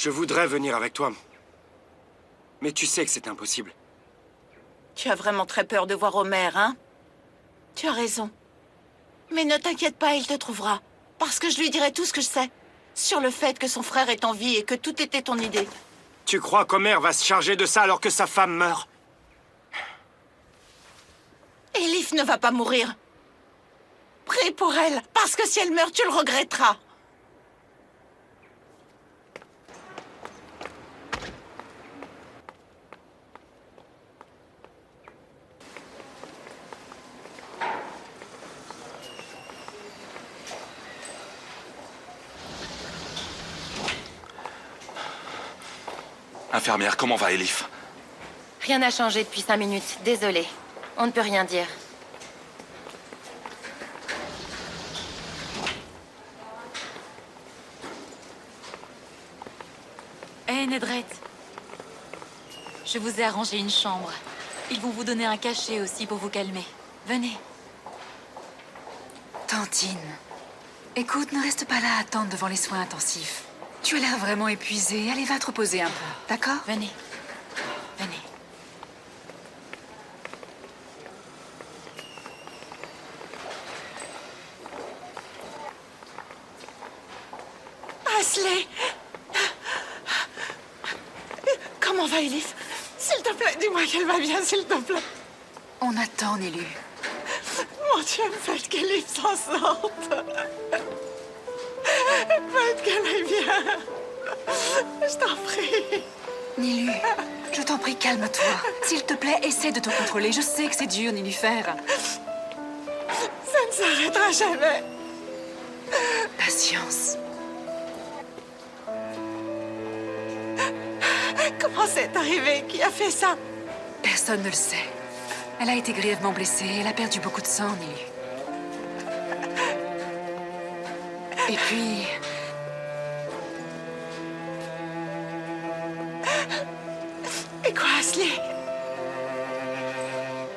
Je voudrais venir avec toi. Mais tu sais que c'est impossible. Tu as vraiment très peur de voir Omer, hein? Tu as raison. Mais ne t'inquiète pas, il te trouvera. Parce que je lui dirai tout ce que je sais. Sur le fait que son frère est en vie et que tout était ton idée. Tu crois qu'Omer va se charger de ça alors que sa femme meurt? Elif ne va pas mourir. Prie pour elle, parce que si elle meurt, tu le regretteras. Infirmière, comment va Elif? Rien n'a changé depuis 5 minutes, désolé. On ne peut rien dire. Hé, Nedret. Je vous ai arrangé une chambre. Ils vont vous donner un cachet aussi pour vous calmer. Venez. Tantine, écoute, ne reste pas là à attendre devant les soins intensifs. Tu as l'air vraiment épuisée. Allez, va te reposer un peu, d'accord? Venez. Venez. Asley! Comment va Elif? S'il te plaît, dis-moi qu'elle va bien, s'il te plaît. On attend, Nélu. Mon Dieu, faites qu'Elif s'en sorte. Faites qu'elle aille bien. Je t'en prie. Nélu, je t'en prie, calme-toi. S'il te plaît, essaie de te contrôler. Je sais que c'est dur, Nélufer. Ça ne s'arrêtera jamais. Patience. Comment c'est arrivé? Qui a fait ça? Personne ne le sait. Elle a été grièvement blessée. Elle a perdu beaucoup de sang, Nélu. Et puis... Et quoi, Asley?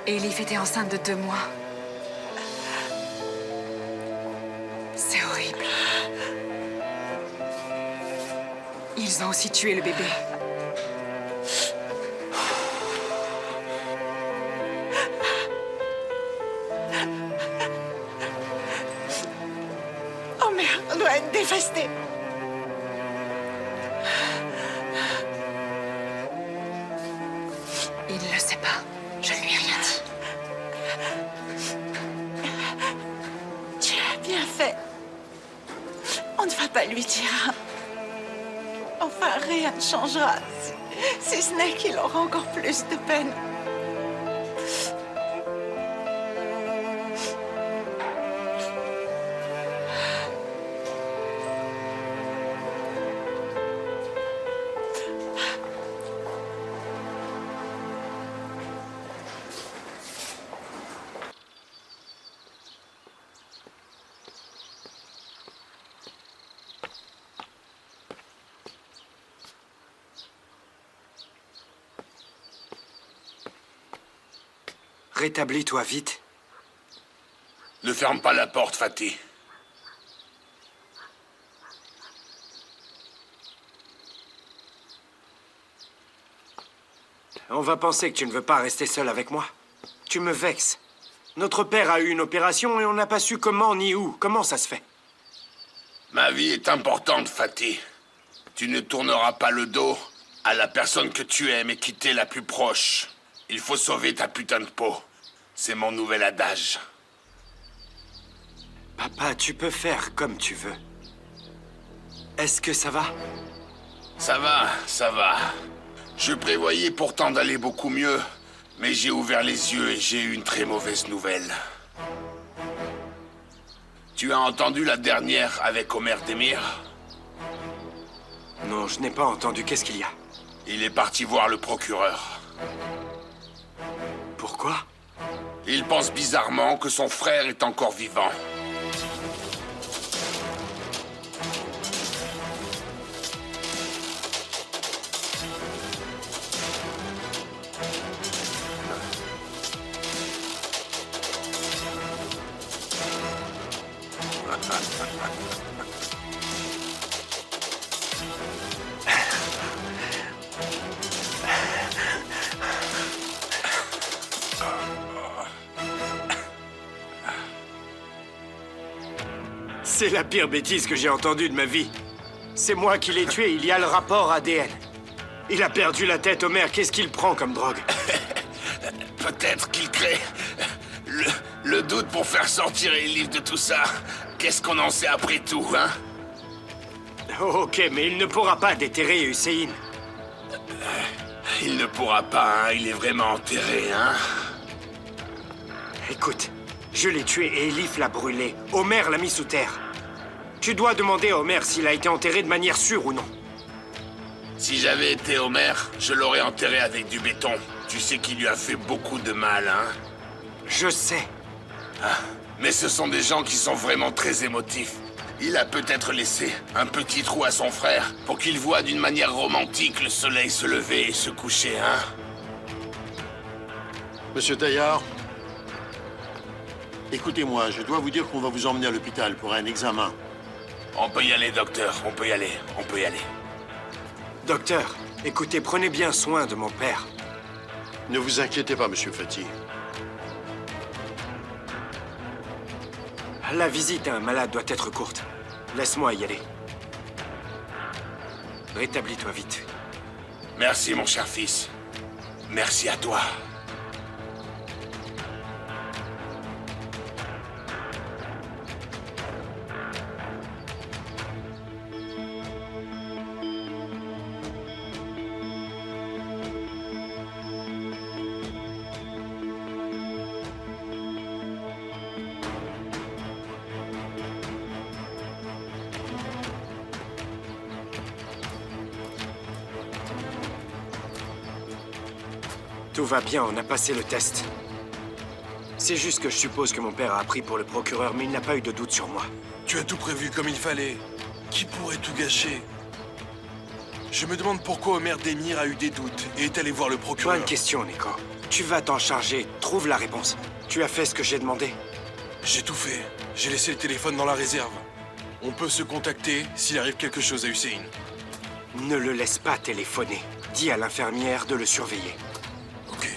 Elif était enceinte de 2 mois. C'est horrible. Ils ont aussi tué le bébé. Omer doit être dévasté. Il ne le sait pas. Je ne lui ai rien dit. Tu as bien fait. On ne va pas lui dire. Enfin, rien ne changera. Si ce n'est qu'il aura encore plus de peine. Rétablis-toi vite. Ne ferme pas la porte, Fatih. On va penser que tu ne veux pas rester seul avec moi. Tu me vexes. Notre père a eu une opération et on n'a pas su comment ni où. Comment ça se fait? Ma vie est importante, Fatih. Tu ne tourneras pas le dos à la personne que tu aimes et qui t'est la plus proche. Il faut sauver ta putain de peau. C'est mon nouvel adage. Papa, tu peux faire comme tu veux. Est-ce que ça va? Ça va, ça va. Je prévoyais pourtant d'aller beaucoup mieux, mais j'ai ouvert les yeux et j'ai eu une très mauvaise nouvelle. Tu as entendu la dernière avec Omer Demir? Non, je n'ai pas entendu. Qu'est-ce qu'il y a? Il est parti voir le procureur. Pourquoi? Il pense bizarrement que son frère est encore vivant. C'est la pire bêtise que j'ai entendue de ma vie. C'est moi qui l'ai tué, il y a le rapport ADN. Il a perdu la tête, Homer, qu'est-ce qu'il prend comme drogue? Peut-être qu'il crée le doute pour faire sortir Elif de tout ça. Qu'est-ce qu'on en sait après tout, hein? Ok, mais il ne pourra pas déterrer Hussein. Il ne pourra pas, hein? Il est vraiment enterré, hein? Écoute, je l'ai tué et Elif l'a brûlé. Homer l'a mis sous terre. Tu dois demander à Homer s'il a été enterré de manière sûre ou non. Si j'avais été Homer, je l'aurais enterré avec du béton. Tu sais qu'il lui a fait beaucoup de mal, hein? Je sais. Mais ce sont des gens qui sont vraiment très émotifs. Il a peut-être laissé un petit trou à son frère pour qu'il voie d'une manière romantique le soleil se lever et se coucher, hein? Monsieur Taillard, écoutez-moi, je dois vous dire qu'on va vous emmener à l'hôpital pour un examen. On peut y aller, docteur. On peut y aller. On peut y aller. Docteur, écoutez, prenez bien soin de mon père. Ne vous inquiétez pas, monsieur Fatih. La visite à un malade doit être courte. Laisse-moi y aller. Rétablis-toi vite. Merci, mon cher fils. Merci à toi. Tout va bien, on a passé le test. C'est juste que je suppose que mon père a appris pour le procureur, mais il n'a pas eu de doute sur moi. Tu as tout prévu comme il fallait. Qui pourrait tout gâcher? Je me demande pourquoi Homer Demir a eu des doutes et est allé voir le procureur. Bonne question, Nico. Tu vas t'en charger. Trouve la réponse. Tu as fait ce que j'ai demandé. J'ai tout fait. J'ai laissé le téléphone dans la réserve. On peut se contacter s'il arrive quelque chose à Hussein. Ne le laisse pas téléphoner. Dis à l'infirmière de le surveiller. Ok.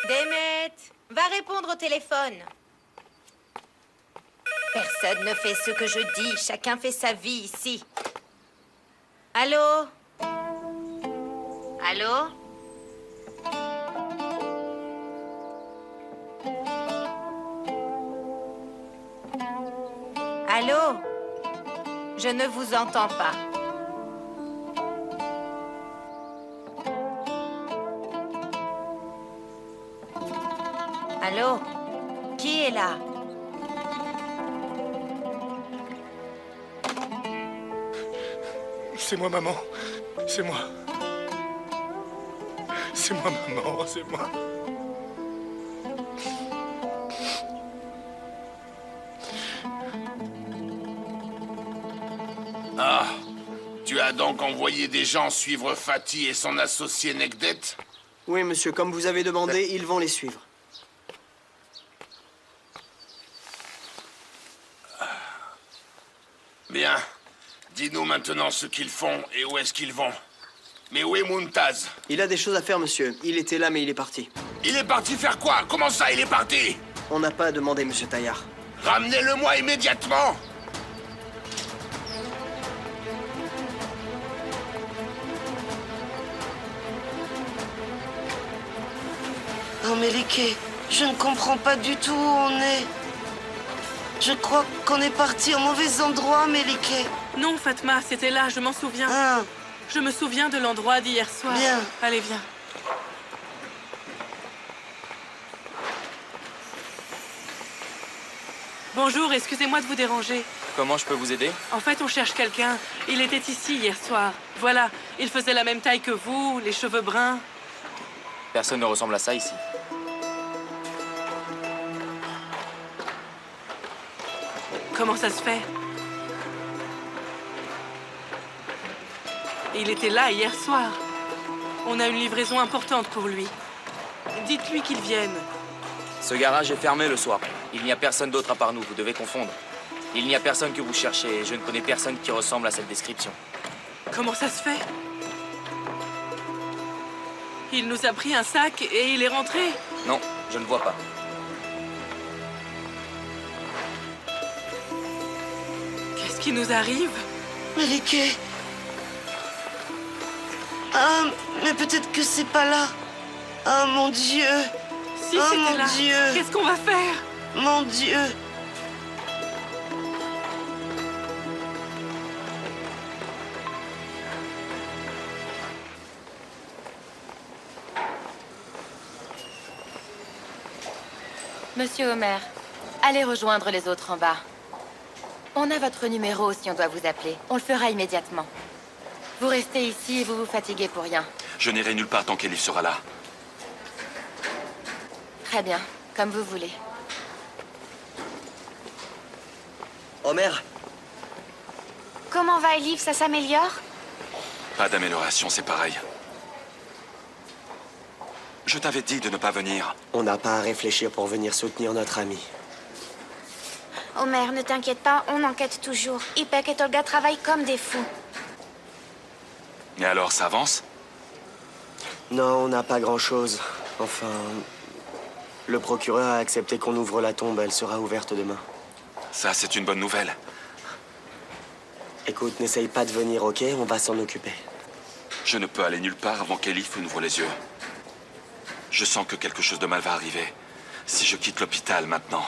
Demet, va répondre au téléphone. Personne ne fait ce que je dis, chacun fait sa vie ici. Allô? Allô? Allô? Je ne vous entends pas. Allô? Qui est là? C'est moi, maman. C'est moi. C'est moi, maman. C'est moi. Ah, tu as donc envoyé des gens suivre Fatih et son associé Nekdet? Oui, monsieur, comme vous avez demandé, ils vont les suivre. Bien. Dis-nous maintenant ce qu'ils font et où est-ce qu'ils vont. Mais où est Muntaz? Il a des choses à faire, monsieur. Il était là, mais il est parti. Il est parti faire quoi? Comment ça, il est parti? On n'a pas demandé, monsieur Taillard. Ramenez-le-moi immédiatement! Oh, Melike, je ne comprends pas du tout où on est. Je crois qu'on est parti au mauvais endroit, Melike. Non, Fatma, c'était là, je m'en souviens. Ah, Je me souviens de l'endroit d'hier soir. Bien. Allez, viens. Bonjour, excusez-moi de vous déranger. Comment je peux vous aider? En fait, on cherche quelqu'un. Il était ici hier soir. Voilà, il faisait la même taille que vous, les cheveux bruns. Personne ne ressemble à ça ici. Comment ça se fait? Il était là hier soir. On a une livraison importante pour lui. Dites-lui qu'il vienne. Ce garage est fermé le soir. Il n'y a personne d'autre à part nous, vous devez confondre. Il n'y a personne que vous cherchez et je ne connais personne qui ressemble à cette description. Comment ça se fait? Il nous a pris un sac et il est rentré. Non, je ne vois pas. Qu'est-ce qui nous arrive? Malike. Ah, mais peut-être que c'est pas là. Ah, mon Dieu. Si oh, c'était mon là, Dieu. qu'est-ce qu'on va faire? Mon Dieu. Monsieur Homer, allez rejoindre les autres en bas. On a votre numéro si on doit vous appeler. On le fera immédiatement. Vous restez ici et vous vous fatiguez pour rien. Je n'irai nulle part tant qu'Elif sera là. Très bien, comme vous voulez. Homer, Comment va Elif? Ça s'améliore? Pas d'amélioration, c'est pareil. Je t'avais dit de ne pas venir. on n'a pas à réfléchir pour venir soutenir notre ami. Homer, ne t'inquiète pas, on enquête toujours. Ipek et Tolga travaillent comme des fous. Et alors, ça avance? Non, on n'a pas grand-chose. Enfin, le procureur a accepté qu'on ouvre la tombe. Elle sera ouverte demain. Ça, c'est une bonne nouvelle. Écoute, n'essaye pas de venir, ok? On va s'en occuper. Je ne peux aller nulle part avant qu'Elif n'ouvre les yeux. Je sens que quelque chose de mal va arriver. Si je quitte l'hôpital maintenant...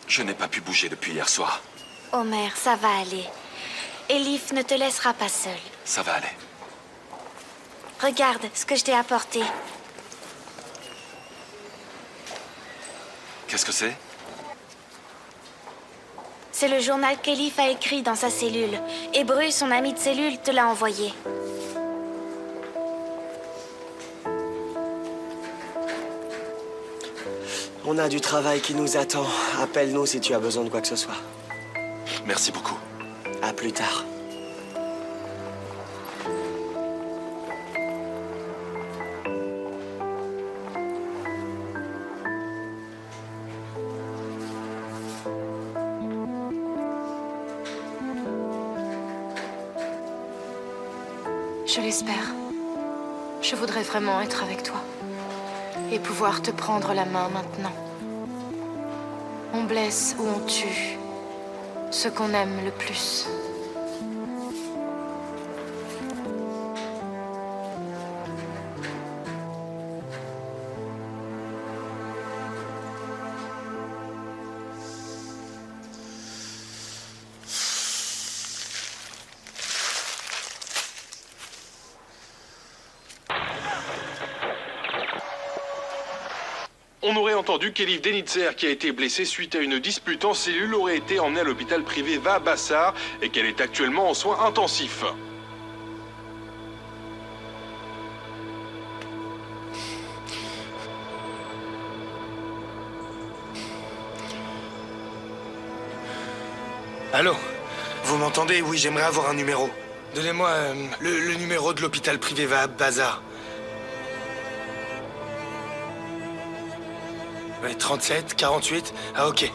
Je n'ai pas pu bouger depuis hier soir. Homer, ça va aller. Elif ne te laissera pas seule. Ça va aller. Regarde ce que je t'ai apporté. Qu'est-ce que c'est? C'est le journal qu'Elif a écrit dans sa cellule. Et Bru, son ami de cellule, te l'a envoyé. On a du travail qui nous attend. Appelle-nous si tu as besoin de quoi que ce soit. Merci beaucoup. À plus tard. Je l'espère. Je voudrais vraiment être avec toi. Et pouvoir te prendre la main maintenant. On blesse ou on tue ce qu'on aime le plus. On aurait entendu qu'Elif Denitzer, qui a été blessée suite à une dispute en cellule, aurait été emmenée à l'hôpital privé Va-Bassar et qu'elle est actuellement en soins intensifs. Allô? Vous m'entendez? Oui, j'aimerais avoir un numéro. Donnez-moi le numéro de l'hôpital privé Va-Bassar. Ouais, 37, 48. Ah, ok.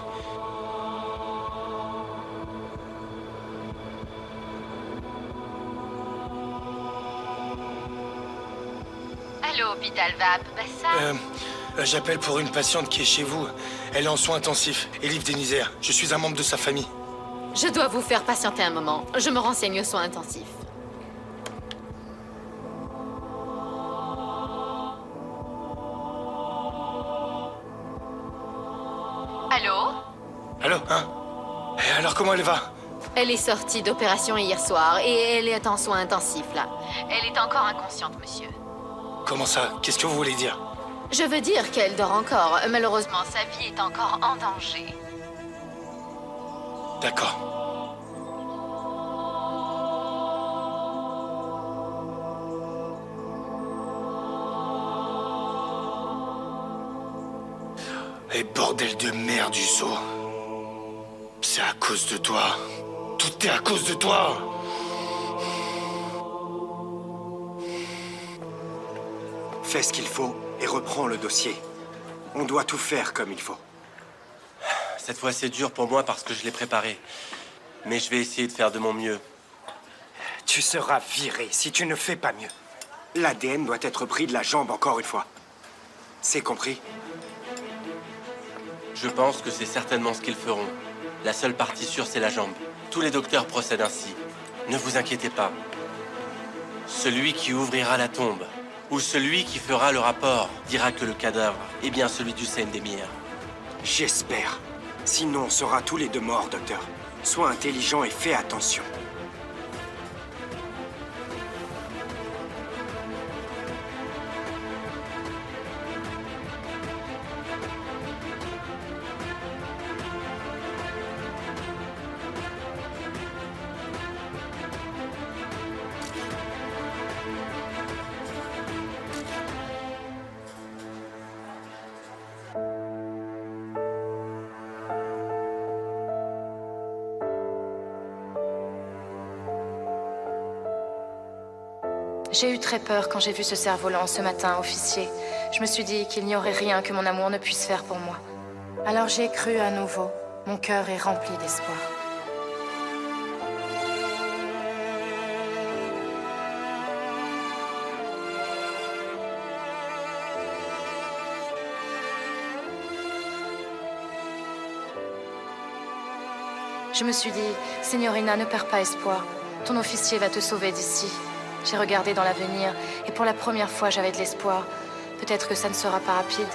Allô, hôpital Va-Bassar? J'appelle pour une patiente qui est chez vous. Elle est en soins intensifs. Elif Denitzer. Je suis un membre de sa famille. Je dois vous faire patienter un moment. Je me renseigne aux soins intensifs. Allô? Allô, hein? Et alors, comment elle va? Elle est sortie d'opération hier soir et elle est en soins intensifs, là. Elle est encore inconsciente, monsieur. Comment ça? Qu'est-ce que vous voulez dire? Je veux dire qu'elle dort encore. Malheureusement, sa vie est encore en danger. D'accord. Et bordel de merde du zoo. C'est à cause de toi. Tout est à cause de toi. Fais ce qu'il faut et reprends le dossier. On doit tout faire comme il faut. Cette fois, c'est dur pour moi parce que je l'ai préparé. Mais je vais essayer de faire de mon mieux. Tu seras viré si tu ne fais pas mieux. L'ADN doit être pris de la jambe encore une fois. C'est compris? Je pense que c'est certainement ce qu'ils feront. La seule partie sûre, c'est la jambe. Tous les docteurs procèdent ainsi. Ne vous inquiétez pas. Celui qui ouvrira la tombe, ou celui qui fera le rapport, dira que le cadavre est bien celui d'Hussein Demir. J'espère. Sinon, on sera tous les deux morts, docteur. Sois intelligent et fais attention. J'ai eu très peur quand j'ai vu ce cerf-volant ce matin, officier. Je me suis dit qu'il n'y aurait rien que mon amour ne puisse faire pour moi. Alors j'ai cru à nouveau. Mon cœur est rempli d'espoir. Je me suis dit, Signorina, ne perds pas espoir. Ton officier va te sauver d'ici. J'ai regardé dans l'avenir, et pour la première fois, j'avais de l'espoir. Peut-être que ça ne sera pas rapide.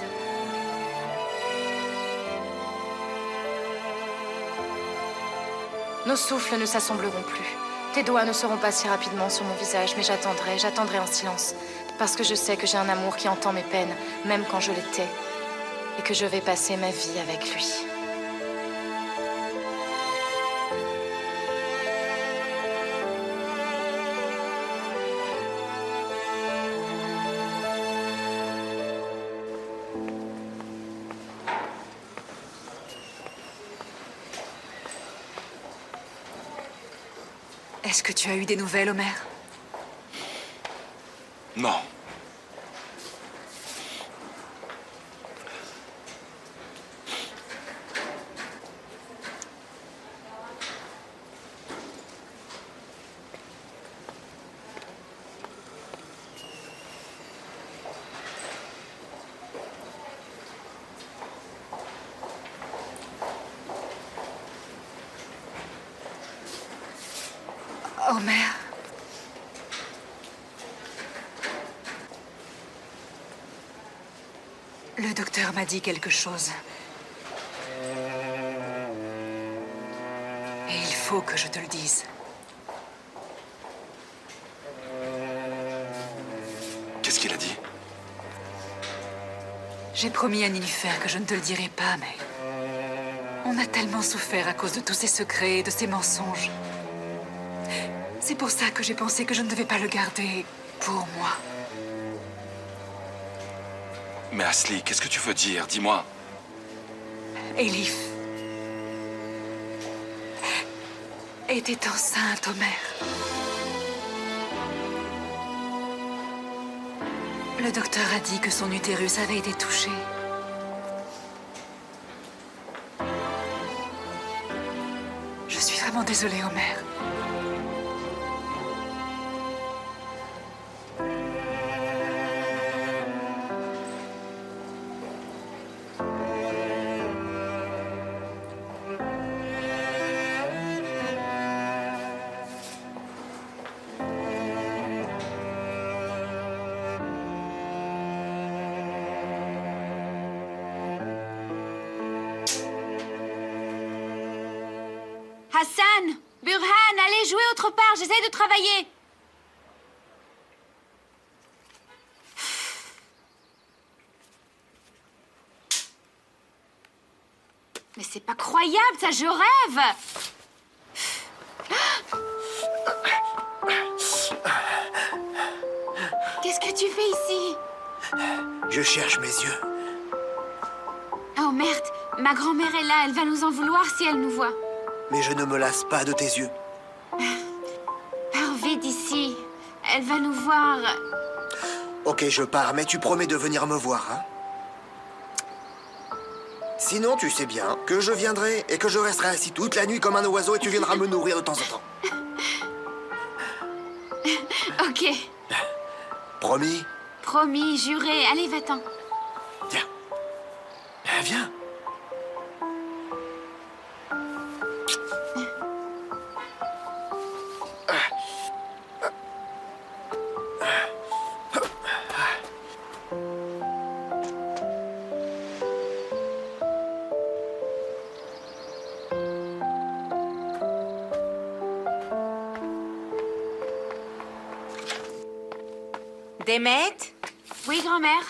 Nos souffles ne s'assembleront plus. Tes doigts ne seront pas si rapidement sur mon visage, mais j'attendrai en silence. Parce que je sais que j'ai un amour qui entend mes peines, même quand je les tais. Et que je vais passer ma vie avec lui. Est-ce que tu as eu des nouvelles, Homer? Non. Homer. Le docteur m'a dit quelque chose. Et il faut que je te le dise. Qu'est-ce qu'il a dit? J'ai promis à Nilüfer que je ne te le dirai pas, mais... on a tellement souffert à cause de tous ces secrets et de ces mensonges. C'est pour ça que j'ai pensé que je ne devais pas le garder pour moi. Mais Ashley, qu'est-ce que tu veux dire? Dis-moi. Elif était enceinte, Homer. Le docteur a dit que son utérus avait été touché. Je suis vraiment désolée, Homer. Hassan! Burhan, allez jouer autre part, j'essaie de travailler. Mais c'est pas croyable, ça, je rêve! Qu'est-ce que tu fais ici? Je cherche mes yeux. Oh merde, ma grand-mère est là, elle va nous en vouloir si elle nous voit. Mais je ne me lasse pas de tes yeux. Pars vite d'ici, elle va nous voir. Ok, je pars, mais tu promets de venir me voir, hein? Sinon, tu sais bien que je viendrai et que je resterai assis toute la nuit comme un oiseau et tu viendras me nourrir de temps en temps. Ok. Promis? Promis, juré. Allez, va-t'en. Viens. Demet? Oui, grand-mère?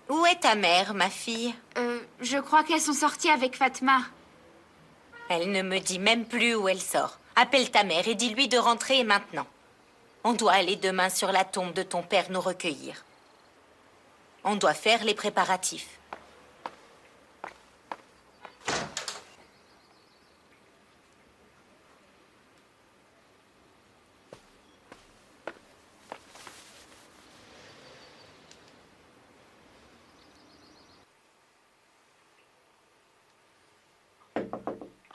Où est ta mère, ma fille? Je crois qu'elles sont sorties avec Fatma. Elle ne me dit même plus où elle sort. Appelle ta mère et dis-lui de rentrer maintenant. On doit aller demain sur la tombe de ton père nous recueillir. On doit faire les préparatifs.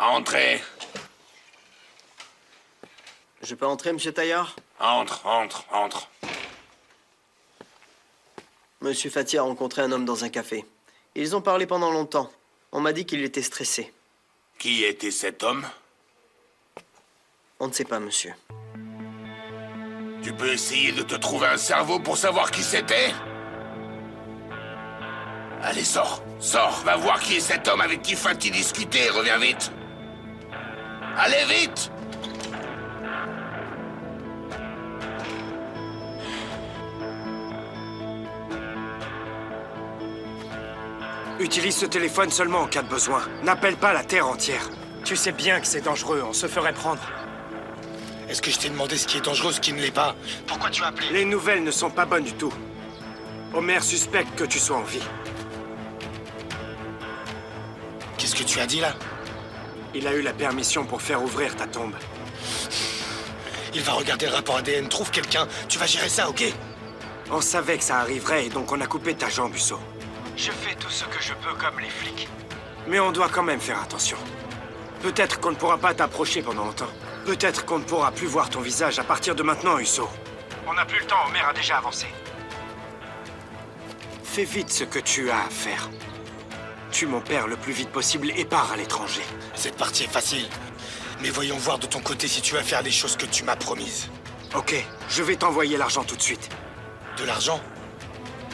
Entrez. Je peux entrer, monsieur Taillard? Entre, entre, entre. Monsieur Fati a rencontré un homme dans un café. Ils ont parlé pendant longtemps. On m'a dit qu'il était stressé. Qui était cet homme? On ne sait pas, monsieur. Tu peux essayer de te trouver un cerveau pour savoir qui c'était? Allez, sors, sors, va voir qui est cet homme avec qui Fati discutait et reviens vite. Allez, vite! Utilise ce téléphone seulement en cas de besoin. N'appelle pas la Terre entière. Tu sais bien que c'est dangereux, on se ferait prendre. Est-ce que je t'ai demandé ce qui est dangereux, ce qui ne l'est pas? Pourquoi tu as appelé? Les nouvelles ne sont pas bonnes du tout. Omer suspecte que tu sois en vie. Qu'est-ce que tu as dit là? Il a eu la permission pour faire ouvrir ta tombe. Il va regarder le rapport ADN, trouve quelqu'un. Tu vas gérer ça, ok? On savait que ça arriverait et donc on a coupé ta jambe, Uso. Je fais tout ce que je peux comme les flics. Mais on doit quand même faire attention. Peut-être qu'on ne pourra pas t'approcher pendant longtemps. Peut-être qu'on ne pourra plus voir ton visage à partir de maintenant, Uso. On n'a plus le temps, Omer a déjà avancé. Fais vite ce que tu as à faire. Tue mon père le plus vite possible et pars à l'étranger. Cette partie est facile. Mais voyons voir de ton côté si tu vas faire les choses que tu m'as promises. Ok, je vais t'envoyer l'argent tout de suite. De l'argent?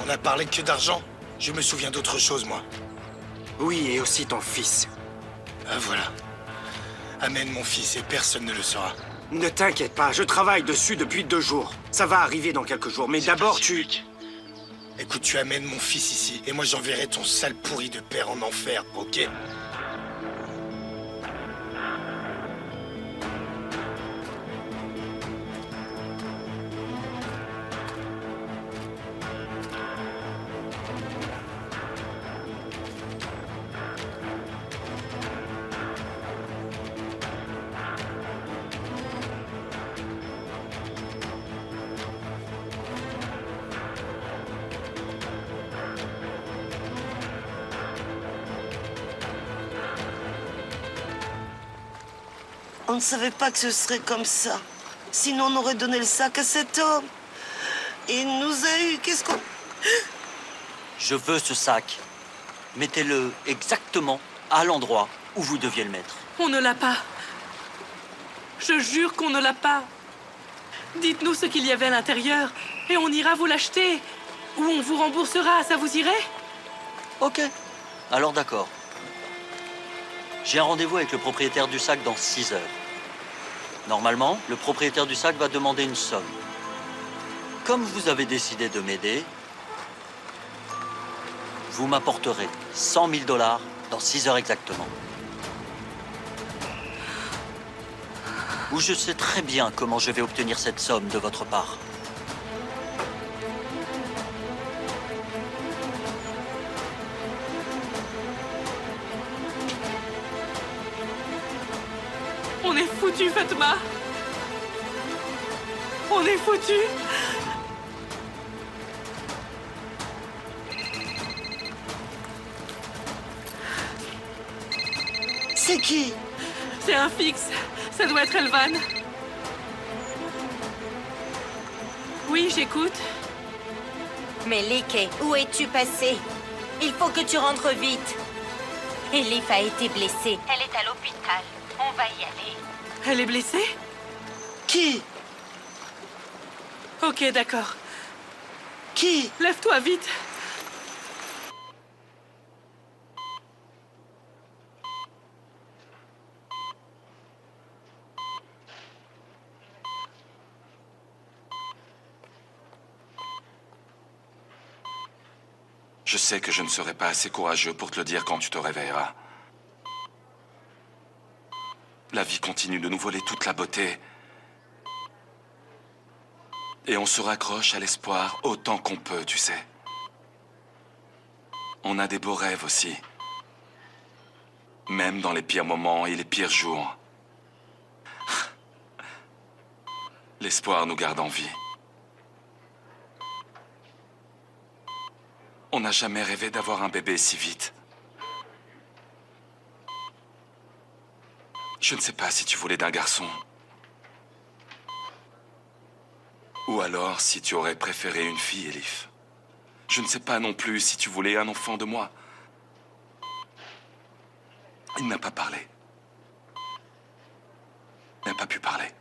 On a parlé que d'argent? Je me souviens d'autre chose, moi. Oui, et aussi ton fils. Ah, voilà. Amène mon fils et personne ne le saura. Ne t'inquiète pas, je travaille dessus depuis 2 jours. Ça va arriver dans quelques jours, mais d'abord tu... Écoute, tu amènes mon fils ici, et moi j'enverrai ton sale pourri de père en enfer, ok? On ne savait pas que ce serait comme ça. Sinon, on aurait donné le sac à cet homme. Il nous a eu. Qu'est-ce qu'on... Je veux ce sac. Mettez-le exactement à l'endroit où vous deviez le mettre. On ne l'a pas. Je jure qu'on ne l'a pas. Dites-nous ce qu'il y avait à l'intérieur et on ira vous l'acheter. Ou on vous remboursera, ça vous irait? Ok. Alors d'accord. J'ai un rendez-vous avec le propriétaire du sac dans 6 heures. Normalement, le propriétaire du sac va demander une somme. Comme vous avez décidé de m'aider, vous m'apporterez 100 000 $ dans 6 heures exactement. Ou je sais très bien comment je vais obtenir cette somme de votre part. On est foutu, Fatma. On est foutu. C'est qui? C'est un fixe. Ça doit être Elvan. Oui, j'écoute. Mais Liké, où es-tu passé? Il faut que tu rentres vite. Elif a été blessée. Elle est à l'hôpital. On va y aller. Elle est blessée? Qui? Ok, d'accord. Qui? Lève-toi vite. Je sais que je ne serai pas assez courageux pour te le dire quand tu te réveilleras. La vie continue de nous voler toute la beauté. Et on se raccroche à l'espoir autant qu'on peut, tu sais. On a des beaux rêves aussi. Même dans les pires moments et les pires jours. L'espoir nous garde en vie. On n'a jamais rêvé d'avoir un bébé si vite. Je ne sais pas si tu voulais d'un garçon. Ou alors si tu aurais préféré une fille, Elif. Je ne sais pas non plus si tu voulais un enfant de moi. Il n'a pas parlé. Il n'a pas pu parler.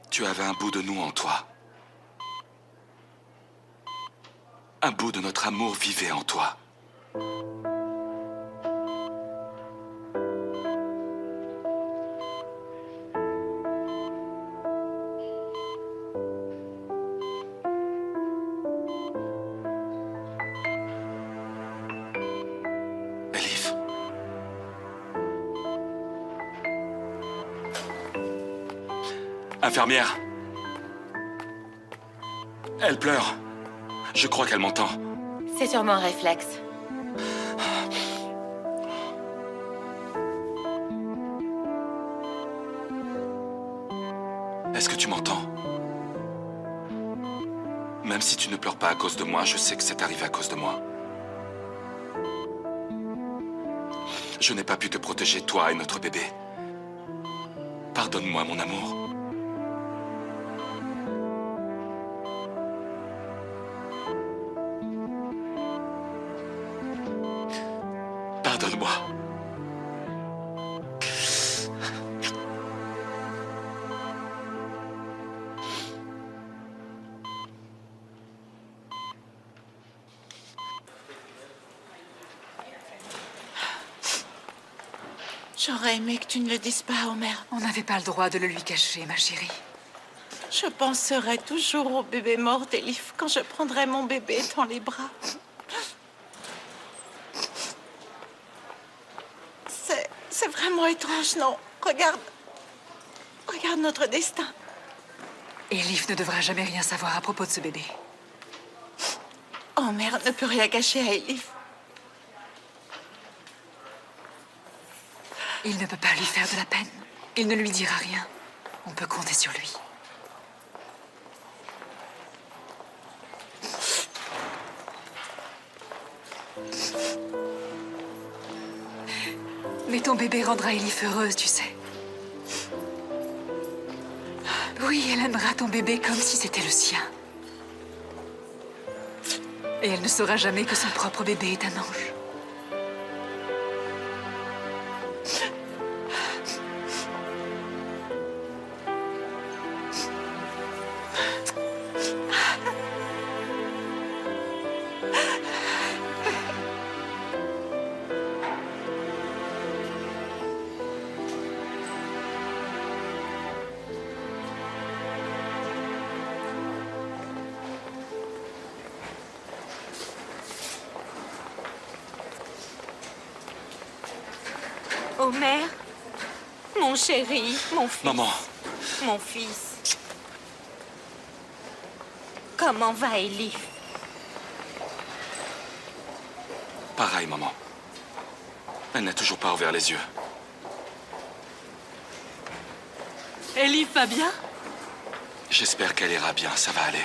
Tu avais un bout de nous en toi. Un bout de notre amour vivait en toi. Elif. Infirmière. Elle pleure. Je crois qu'elle m'entend. C'est sûrement un réflexe. Est-ce que tu m'entends? Même si tu ne pleures pas à cause de moi, je sais que c'est arrivé à cause de moi. Je n'ai pas pu te protéger, toi et notre bébé. Pardonne-moi, mon amour. Pardonne-moi. J'aurais aimé que tu ne le dises pas, Homer. On n'avait pas le droit de le lui cacher, ma chérie. Je penserai toujours au bébé mort d'Elif quand je prendrai mon bébé dans les bras. C'est vraiment étrange, non? Regarde. Regarde notre destin. Elif ne devra jamais rien savoir à propos de ce bébé. Homer ne peut rien cacher à Elif. Il ne peut pas lui faire de la peine. Il ne lui dira rien. On peut compter sur lui. Mais ton bébé rendra Elif heureuse, tu sais. Oui, elle aimera ton bébé comme si c'était le sien. Et elle ne saura jamais que son propre bébé est un ange. Homer, mon chéri, mon fils. Maman. Mon fils. Comment va Elif? Pareil, maman. Elle n'a toujours pas ouvert les yeux. Elif va bien? J'espère qu'elle ira bien, ça va aller.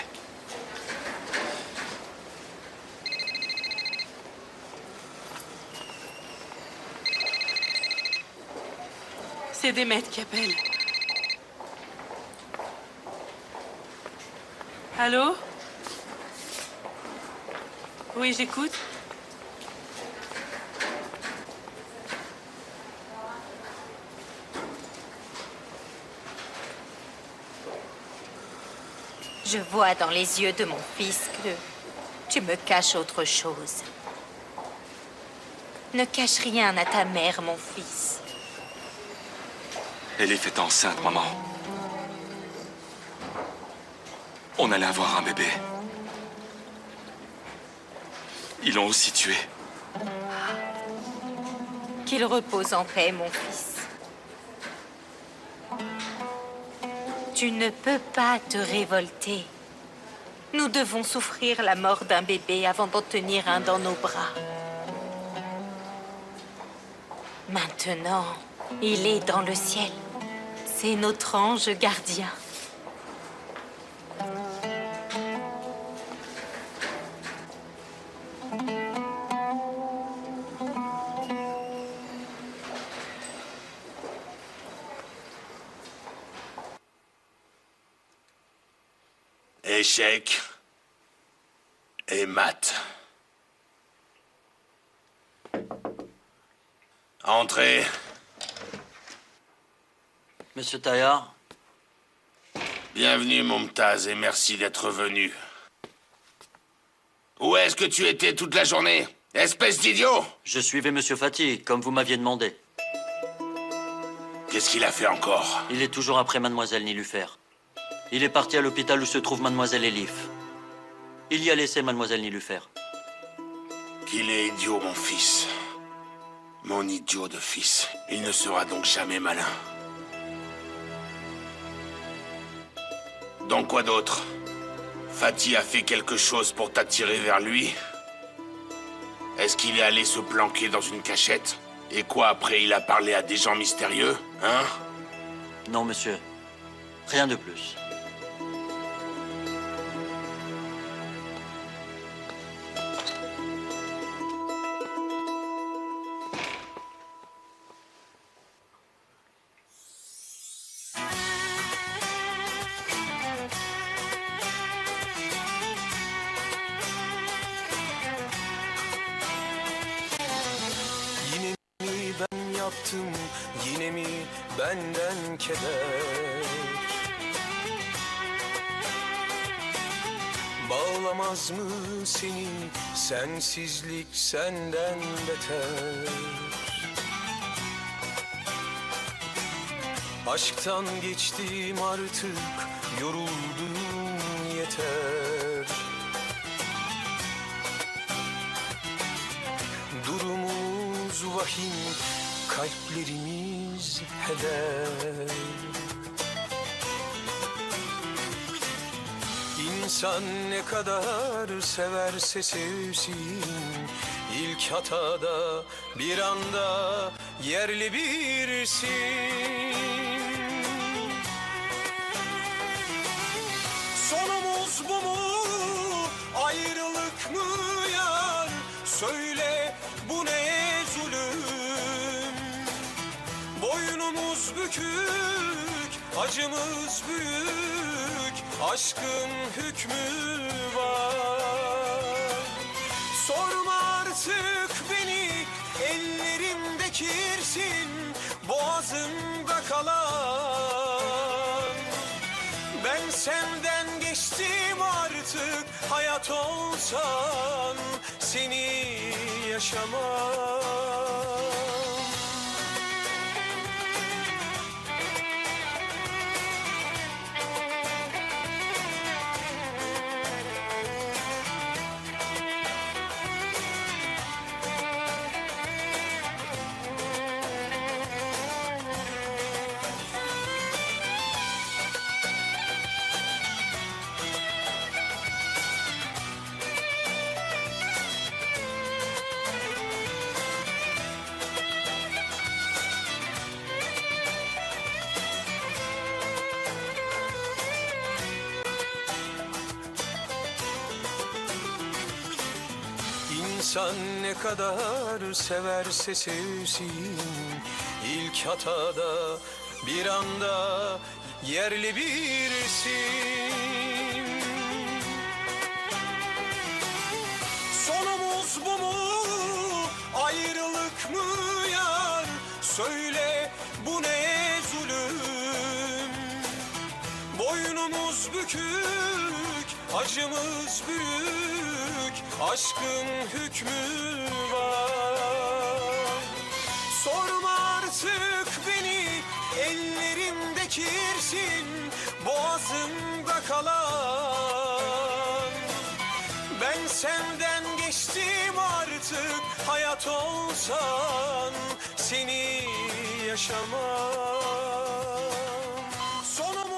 C'est Demet qui appelle. Allô? Oui, j'écoute. Je vois dans les yeux de mon fils que tu me caches autre chose. Ne cache rien à ta mère, mon fils. Elif est enceinte, maman. On allait avoir un bébé. Ils l'ont aussi tué. Qu'il repose en paix, mon fils. Tu ne peux pas te révolter. Nous devons souffrir la mort d'un bébé avant d'en tenir un dans nos bras. Maintenant, il est dans le ciel. C'est notre ange gardien. Échec et mat. Entrez. Monsieur Taillard? Bienvenue, Momtaz, et merci d'être venu. Où est-ce que tu étais toute la journée, espèce d'idiot? Je suivais Monsieur Fatih, comme vous m'aviez demandé. Qu'est-ce qu'il a fait encore? Il est toujours après Mademoiselle Nilufer. Il est parti à l'hôpital où se trouve Mademoiselle Elif. Il y a laissé Mademoiselle Nilufer. Qu'il est idiot, mon fils. Mon idiot de fils. Il ne sera donc jamais malin. Donc quoi d'autre? Fatih a fait quelque chose pour t'attirer vers lui? Est-ce qu'il est allé se planquer dans une cachette? Et quoi après, il a parlé à des gens mystérieux, hein? Non, monsieur. Rien de plus. Yine mi benden keder? Bağlamaz mı seni sensizlik senden beter? Aşktan geçtim artık yoruldum yeter. Durumumuz vahim, kalplerimiz heder. İnsan ne kadar severse sevsin, ilk hatada bir anda yerli birsin. Sonumuz bu mu? Ayrılık mı yar? Söyle bu ne zulüm? Boynumuz bükük, acımız büyük, aşkın hükmü var. Sorma artık beni, ellerimde kirsin, boğazımda kalan. Ben senden geçtim artık, hayat olsan seni yaşamam. İnsan ne kadar severse sevsin, ilk hatada bir anda yerli birsin. Sonumuz bu mu, ayrılık mı yar? Söyle bu ne zulüm? Boynumuz bükük, acımız büyük, aşkın hükmü var. Sorma artık beni, ellerimde kirsin, boğazımda kalan. Ben senden geçtim artık, hayat olsan seni yaşamam. Sonumuz...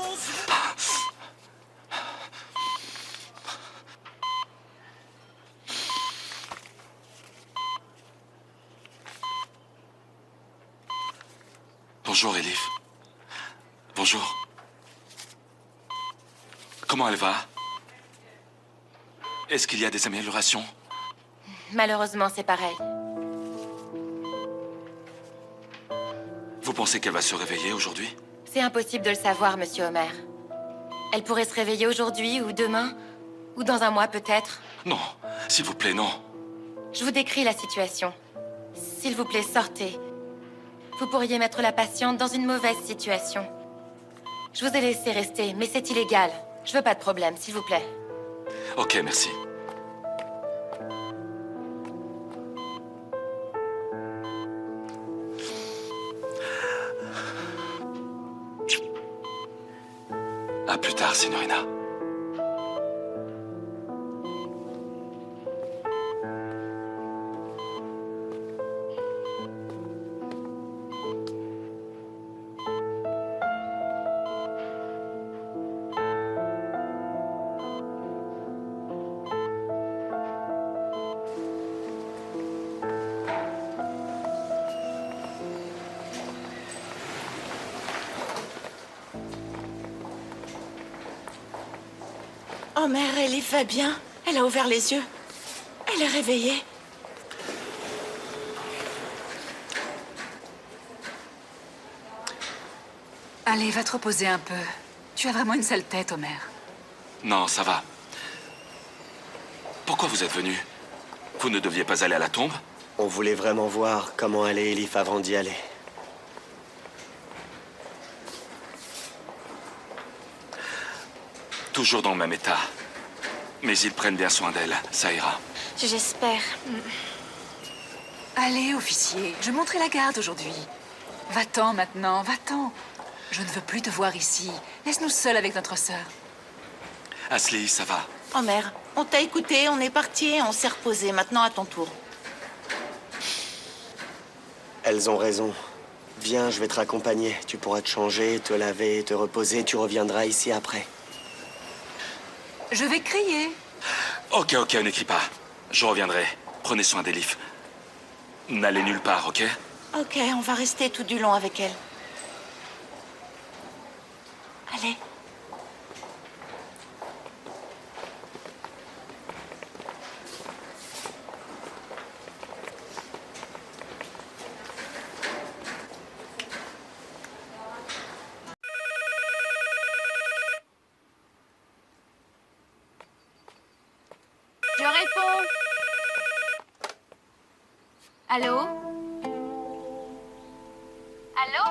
Bonjour, Elif. Bonjour. Comment elle va? Est-ce qu'il y a des améliorations? Malheureusement, c'est pareil. Vous pensez qu'elle va se réveiller aujourd'hui? C'est impossible de le savoir, Monsieur Homer. Elle pourrait se réveiller aujourd'hui ou demain, ou dans un mois peut-être. Non, s'il vous plaît, non. Je vous décris la situation. S'il vous plaît, sortez. Vous pourriez mettre la patiente dans une mauvaise situation. Je vous ai laissé rester, mais c'est illégal. Je veux pas de problème, s'il vous plaît. Ok, merci. À plus tard, signorina. Oh, mère, Elif va bien. Elle a ouvert les yeux. Elle est réveillée. Allez, va te reposer un peu. Tu as vraiment une sale tête, Homer. Non, ça va. Pourquoi vous êtes venu? Vous ne deviez pas aller à la tombe? On voulait vraiment voir comment allait Elif avant d'y aller. Toujours dans le même état. Mais ils prennent bien soin d'elle, ça ira. J'espère. Allez, officier, je montrerai la garde aujourd'hui. Va-t'en maintenant, va-t'en. Je ne veux plus te voir ici. Laisse-nous seuls avec notre sœur. Ashley, ça va. Oh, mère, on t'a écouté, on est parti, on s'est reposé. Maintenant, à ton tour. Elles ont raison. Viens, je vais te raccompagner. Tu pourras te changer, te laver, te reposer. Tu reviendras ici après. Je vais crier. Ok, ne crie pas. Je reviendrai. Prenez soin d'Elif. N'allez nulle part, ok? Ok, on va rester tout du long avec elle. Allez. Je réponds. Allô? Allô?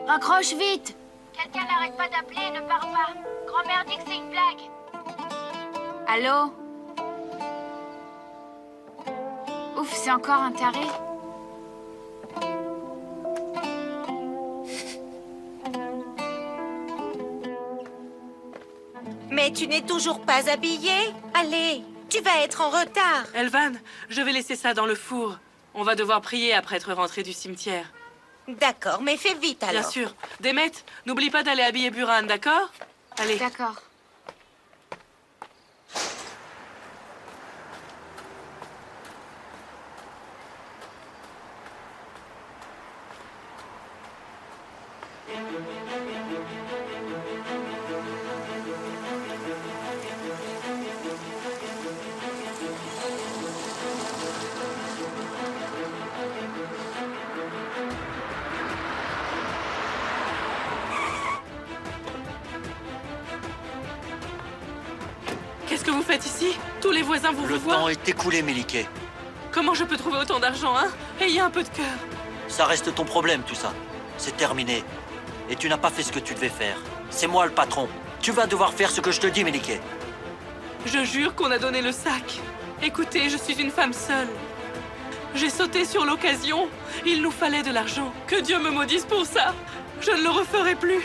Raccroche vite! Quelqu'un n'arrête pas d'appeler, ne parle pas. Grand-mère dit que c'est une blague. Allô? Ouf, c'est encore un taré. Mais tu n'es toujours pas habillée? Allez, tu vas être en retard. Elvan, je vais laisser ça dans le four. On va devoir prier après être rentré du cimetière. D'accord, mais fais vite alors. Bien sûr. Demet, n'oublie pas d'aller habiller Buran, d'accord? Allez. D'accord. que vous faites ici? Tous les voisins vous Le voient. temps est écoulé, Méliké. Comment je peux trouver autant d'argent, hein? Ayez un peu de cœur. Ça reste ton problème, tout ça. C'est terminé. Et tu n'as pas fait ce que tu devais faire. C'est moi le patron. Tu vas devoir faire ce que je te dis, Méliké. Je jure qu'on a donné le sac. Écoutez, je suis une femme seule. J'ai sauté sur l'occasion. Il nous fallait de l'argent. Que Dieu me maudisse pour ça. Je ne le referai plus.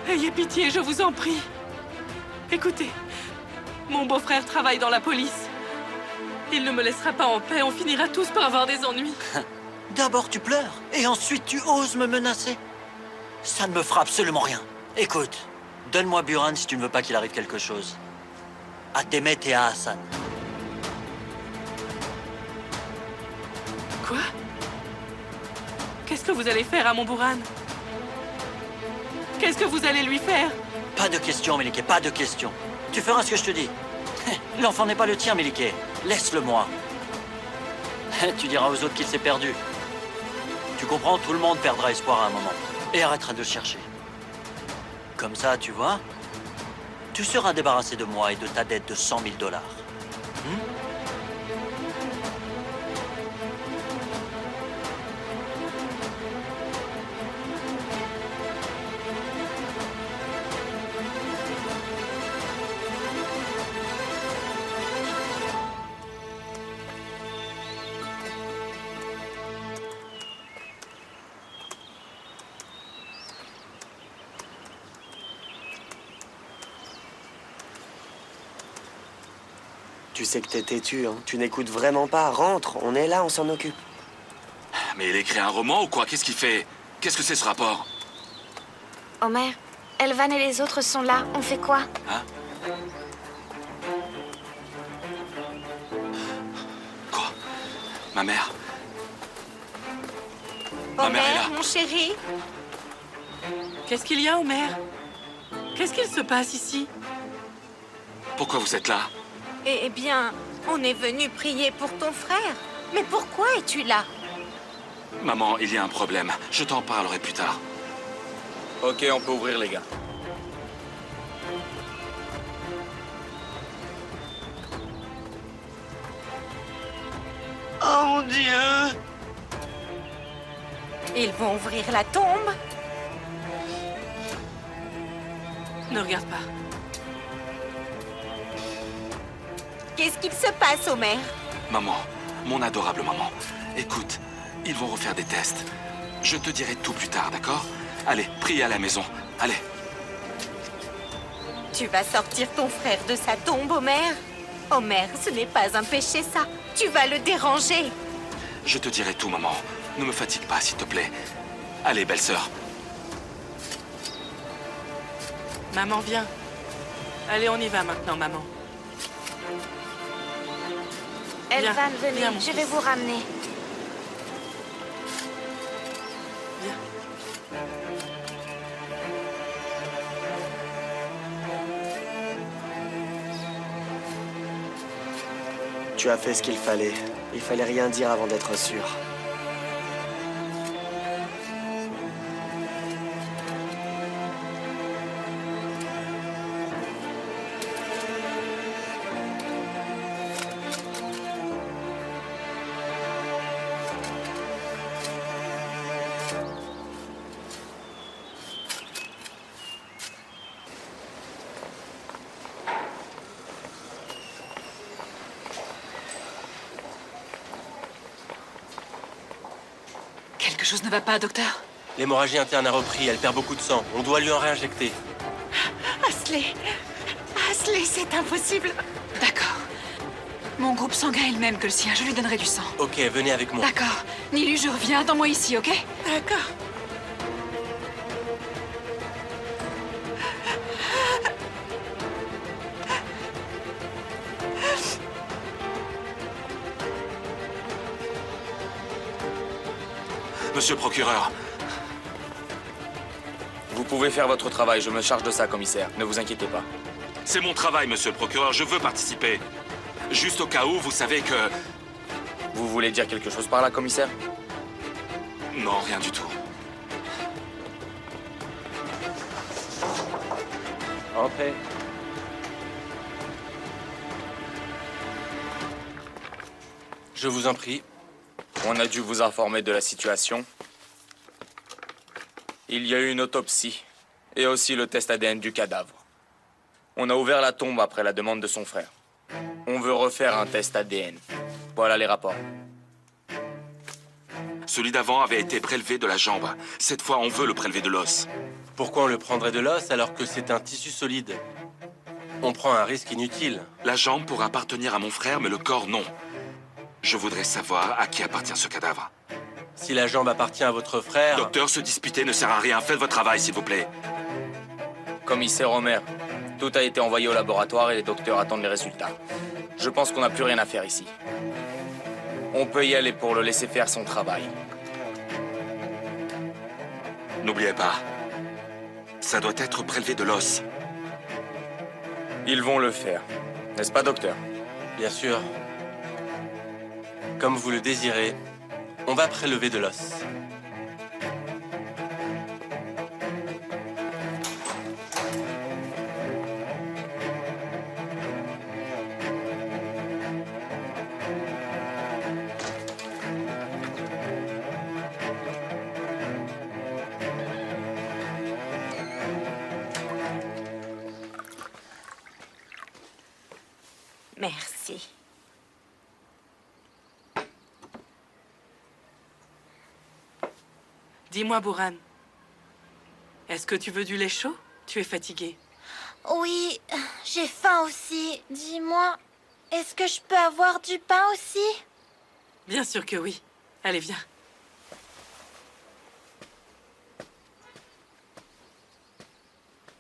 Ayez pitié, je vous en prie. Écoutez, mon beau-frère travaille dans la police. Il ne me laissera pas en paix. On finira tous par avoir des ennuis. D'abord tu pleures, et ensuite tu oses me menacer. Ça ne me fera absolument rien. Écoute, donne-moi Buran si tu ne veux pas qu'il arrive quelque chose. À Demet et à Hassan. Quoi? Qu'est-ce que vous allez faire à mon Buran? Qu'est-ce que vous allez lui faire? Pas de questions, Méliké, pas de questions. Tu feras ce que je te dis. L'enfant n'est pas le tien, Méliké. Laisse-le-moi. Tu diras aux autres qu'il s'est perdu. Tu comprends, tout le monde perdra espoir à un moment. Et arrêtera de le chercher. Comme ça, tu vois, tu seras débarrassé de moi et de ta dette de 100 000 $. Tu sais que t'es têtu, hein. Tu n'écoutes vraiment pas. Rentre, on est là, on s'en occupe. Mais il écrit un roman ou quoi? Qu'est-ce qu'il fait? Qu'est-ce que c'est ce rapport? Homer, Elvan et les autres sont là. On fait quoi? Hein? Quoi? Ma mère? Ma mère est là. Homer, mon chéri. Qu'est-ce qu'il y a, Homer? Qu'est-ce qu'il se passe ici? Pourquoi vous êtes là? Eh bien, on est venu prier pour ton frère. Mais pourquoi es-tu là? Maman, il y a un problème. Je t'en parlerai plus tard. Ok, on peut ouvrir, les gars. Oh mon Dieu! Ils vont ouvrir la tombe? Ne regarde pas. Qu'est-ce qu'il se passe, Homer? Maman, mon adorable maman, écoute, ils vont refaire des tests. Je te dirai tout plus tard, d'accord? Allez, prie à la maison. Allez. Tu vas sortir ton frère de sa tombe, Homer? Homer, ce n'est pas un péché, ça. Tu vas le déranger. Je te dirai tout, maman. Ne me fatigue pas, s'il te plaît. Allez, belle sœur. Maman, viens. Allez, on y va maintenant, maman. Elvan, venez, viens, mon je vais vous ramener. Tu as fait ce qu'il fallait. Il fallait rien dire avant d'être sûr. Quelque chose ne va pas, docteur? L'hémorragie interne a repris, elle perd beaucoup de sang. On doit lui en réinjecter. Ashley! Ashley, c'est impossible! D'accord. Mon groupe sanguin est le même que le sien, je lui donnerai du sang. Ok, venez avec moi. D'accord. Nilu, je reviens, attends-moi ici, ok? D'accord. Monsieur le procureur. Vous pouvez faire votre travail, je me charge de ça, commissaire. Ne vous inquiétez pas. C'est mon travail, monsieur le procureur, je veux participer. Juste au cas où, vous savez que... Vous voulez dire quelque chose par là, commissaire? Non, rien du tout. Entrez. Je vous en prie. On a dû vous informer de la situation. Il y a eu une autopsie et aussi le test ADN du cadavre. On a ouvert la tombe après la demande de son frère. On veut refaire un test ADN. Voilà les rapports. Celui d'avant avait été prélevé de la jambe. Cette fois, on veut le prélever de l'os. Pourquoi on le prendrait de l'os alors que c'est un tissu solide? On prend un risque inutile. La jambe pourra appartenir à mon frère, mais le corps, non. Je voudrais savoir à qui appartient ce cadavre. Si la jambe appartient à votre frère... Docteur, se disputer ne sert à rien. Faites votre travail, s'il vous plaît. Commissaire Homer, tout a été envoyé au laboratoire et les docteurs attendent les résultats. Je pense qu'on n'a plus rien à faire ici. On peut y aller pour le laisser faire son travail. N'oubliez pas, ça doit être prélevé de l'os. Ils vont le faire. N'est-ce pas, docteur? Bien sûr. Comme vous le désirez, on va prélever de l'os. Merci. Dis-moi, Buran, est-ce que tu veux du lait chaud? Tu es fatiguée. Oui, j'ai faim aussi. Dis-moi, est-ce que je peux avoir du pain aussi? Bien sûr que oui. Allez, viens.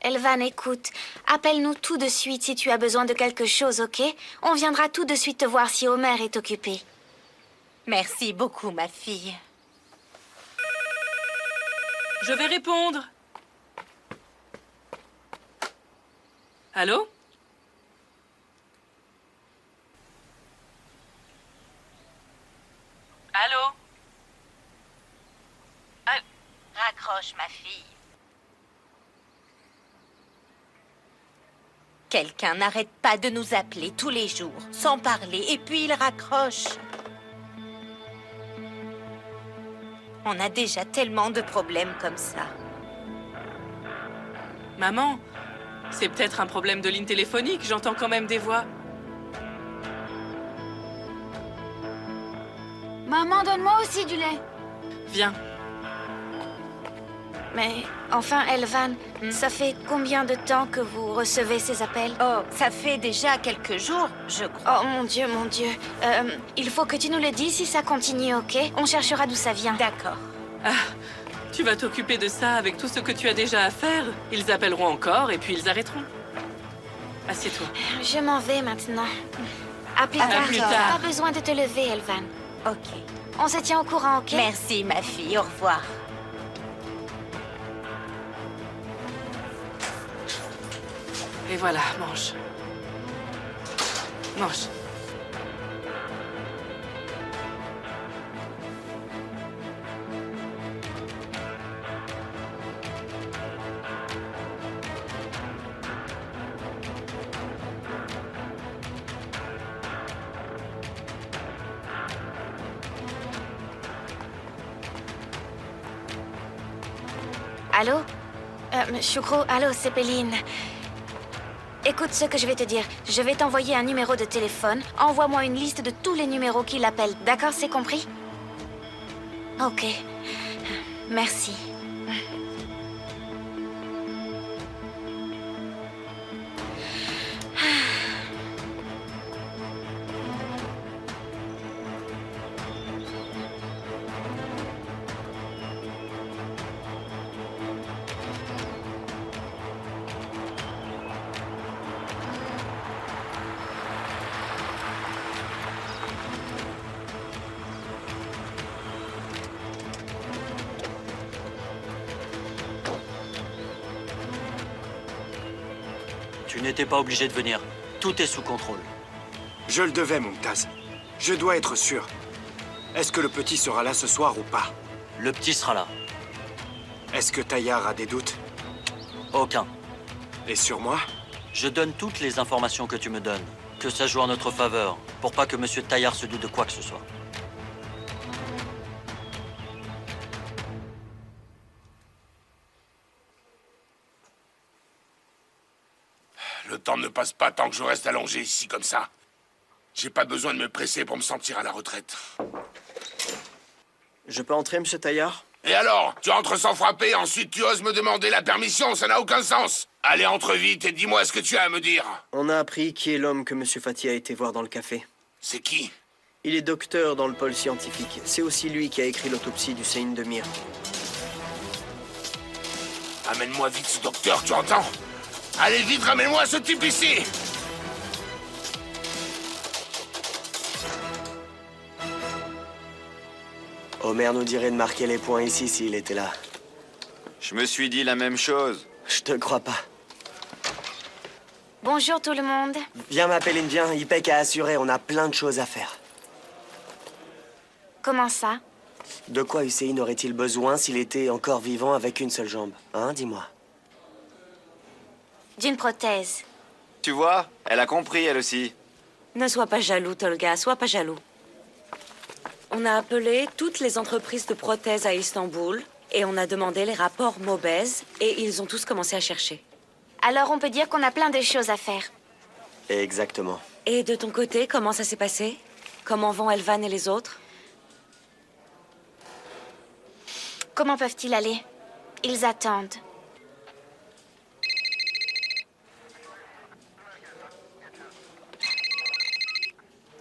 Elvan, écoute, appelle-nous tout de suite si tu as besoin de quelque chose, ok? On viendra tout de suite te voir si Homer est occupé. Merci beaucoup, ma fille. Je vais répondre. Allô? Allô? Raccroche, ma fille. Quelqu'un n'arrête pas de nous appeler tous les jours, sans parler, et puis il raccroche. On a déjà tellement de problèmes comme ça. Maman, c'est peut-être un problème de ligne téléphonique, j'entends quand même des voix. Maman, donne-moi aussi du lait. Viens. Mais enfin, Elvan, ça fait combien de temps que vous recevez ces appels? Oh, ça fait déjà quelques jours, je crois. Oh, mon Dieu, mon Dieu. Il faut que tu nous le dises si ça continue, ok? On cherchera d'où ça vient. D'accord. Ah, tu vas t'occuper de ça avec tout ce que tu as déjà à faire. Ils appelleront encore et puis ils arrêteront. Assieds-toi. Je m'en vais maintenant. À plus À tard. plus tard. Pas besoin de te lever, Elvan. Ok. On se tient au courant, ok? Merci, ma fille. Au revoir. Et voilà, mange. Mange. Allô? Choukro, allô, c'est Péline. Écoute ce que je vais te dire. Je vais t'envoyer un numéro de téléphone. Envoie-moi une liste de tous les numéros qui l'appellent. D'accord, c'est compris? Ok. Merci. Tu n'étais pas obligé de venir. Tout est sous contrôle. Je le devais, Mumtaz. Je dois être sûr. Est-ce que le petit sera là ce soir ou pas? Le petit sera là. Est-ce que Tayyar a des doutes? Aucun. Et sur moi? Je donne toutes les informations que tu me donnes. Que ça joue en notre faveur, pour pas que Monsieur Tayyar se doute de quoi que ce soit. Le temps ne passe pas tant que je reste allongé ici comme ça. J'ai pas besoin de me presser pour me sentir à la retraite. Je peux entrer, monsieur Taillard? Et alors? Tu entres sans frapper, ensuite tu oses me demander la permission, ça n'a aucun sens. Allez, entre vite et dis-moi ce que tu as à me dire. On a appris qui est l'homme que monsieur Fati a été voir dans le café. C'est qui? Il est docteur dans le pôle scientifique. C'est aussi lui qui a écrit l'autopsie du Seine de Mir. Amène-moi vite ce docteur, tu entends? Allez vite, ramène-moi ce type ici! Homer nous dirait de marquer les points ici s'il était là. Je me suis dit la même chose. Je te crois pas. Bonjour tout le monde. Viens, ma Péline, viens. IPEC a assuré, on a plein de choses à faire. Comment ça? De quoi Hussein aurait-il besoin s'il était encore vivant avec une seule jambe? Hein, dis-moi. D'une prothèse. Tu vois, elle a compris, elle aussi. Ne sois pas jaloux, Tolga, sois pas jaloux. On a appelé toutes les entreprises de prothèses à Istanbul et on a demandé les rapports Mobez et ils ont tous commencé à chercher. Alors on peut dire qu'on a plein de choses à faire. Exactement. Et de ton côté, comment ça s'est passé? Comment vont Elvan et les autres? Comment peuvent-ils aller? Ils attendent.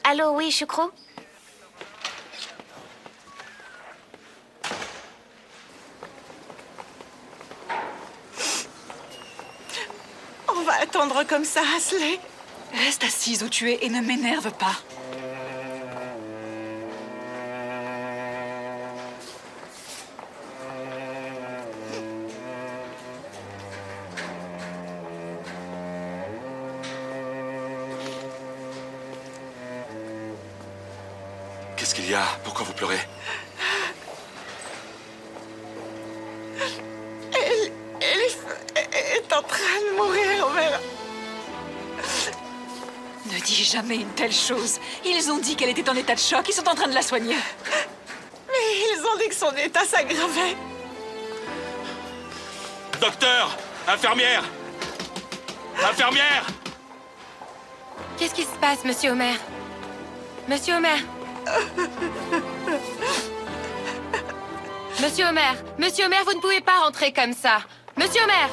Allô, oui, Choukro? On va attendre comme ça, Hasley. Reste assise où tu es et ne m'énerve pas. Qu'est-ce qu'il y a? Pourquoi vous pleurez? Elif est en train de mourir, Homer. Ne dis jamais une telle chose. Ils ont dit qu'elle était en état de choc. Ils sont en train de la soigner. Mais ils ont dit que son état s'aggravait. Docteur! Infirmière! Infirmière! Qu'est-ce qui se passe, monsieur Homer? Monsieur Homer! Monsieur Homer! Monsieur Homer, vous ne pouvez pas rentrer comme ça! Monsieur Homer!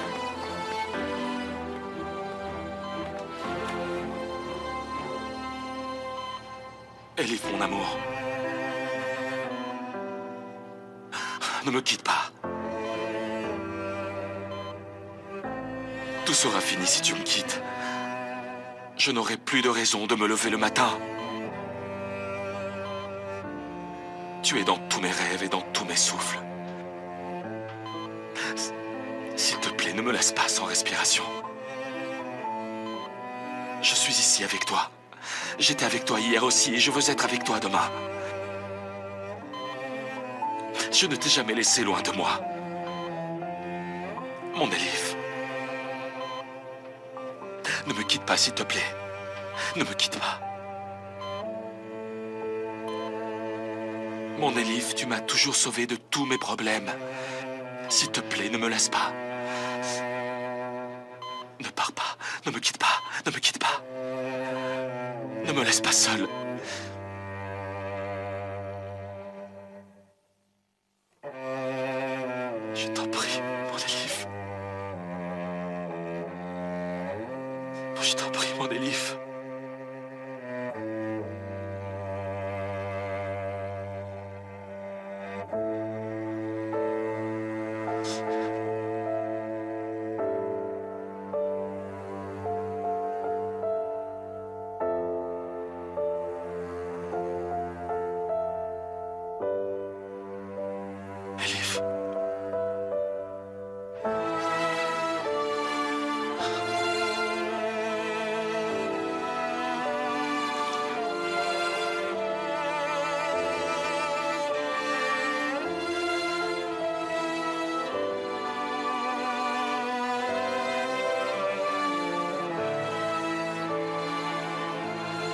Elif, mon amour. Ne me quitte pas. Tout sera fini si tu me quittes. Je n'aurai plus de raison de me lever le matin. Tu es dans tous mes rêves et dans tous mes souffles. S'il te plaît, ne me laisse pas sans respiration. Je suis ici avec toi. J'étais avec toi hier aussi et je veux être avec toi demain. Je ne t'ai jamais laissé loin de moi. Mon Elif. Ne me quitte pas, s'il te plaît. Ne me quitte pas. Mon Elif, tu m'as toujours sauvé de tous mes problèmes. S'il te plaît, ne me laisse pas. Ne pars pas, ne me quitte pas, ne me quitte pas. Ne me laisse pas seul. Je t'en prie, mon Elif. Je t'en prie, mon Elif.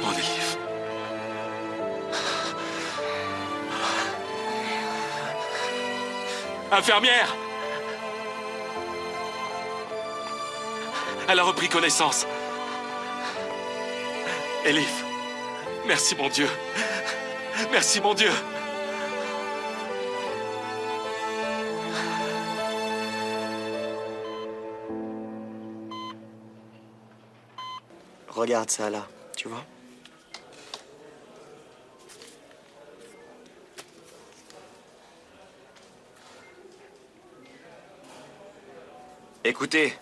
Mon Elif. Infirmière! Elle a repris connaissance. Elif, merci mon Dieu. Merci mon Dieu. Regarde ça là, tu vois? Écoutez,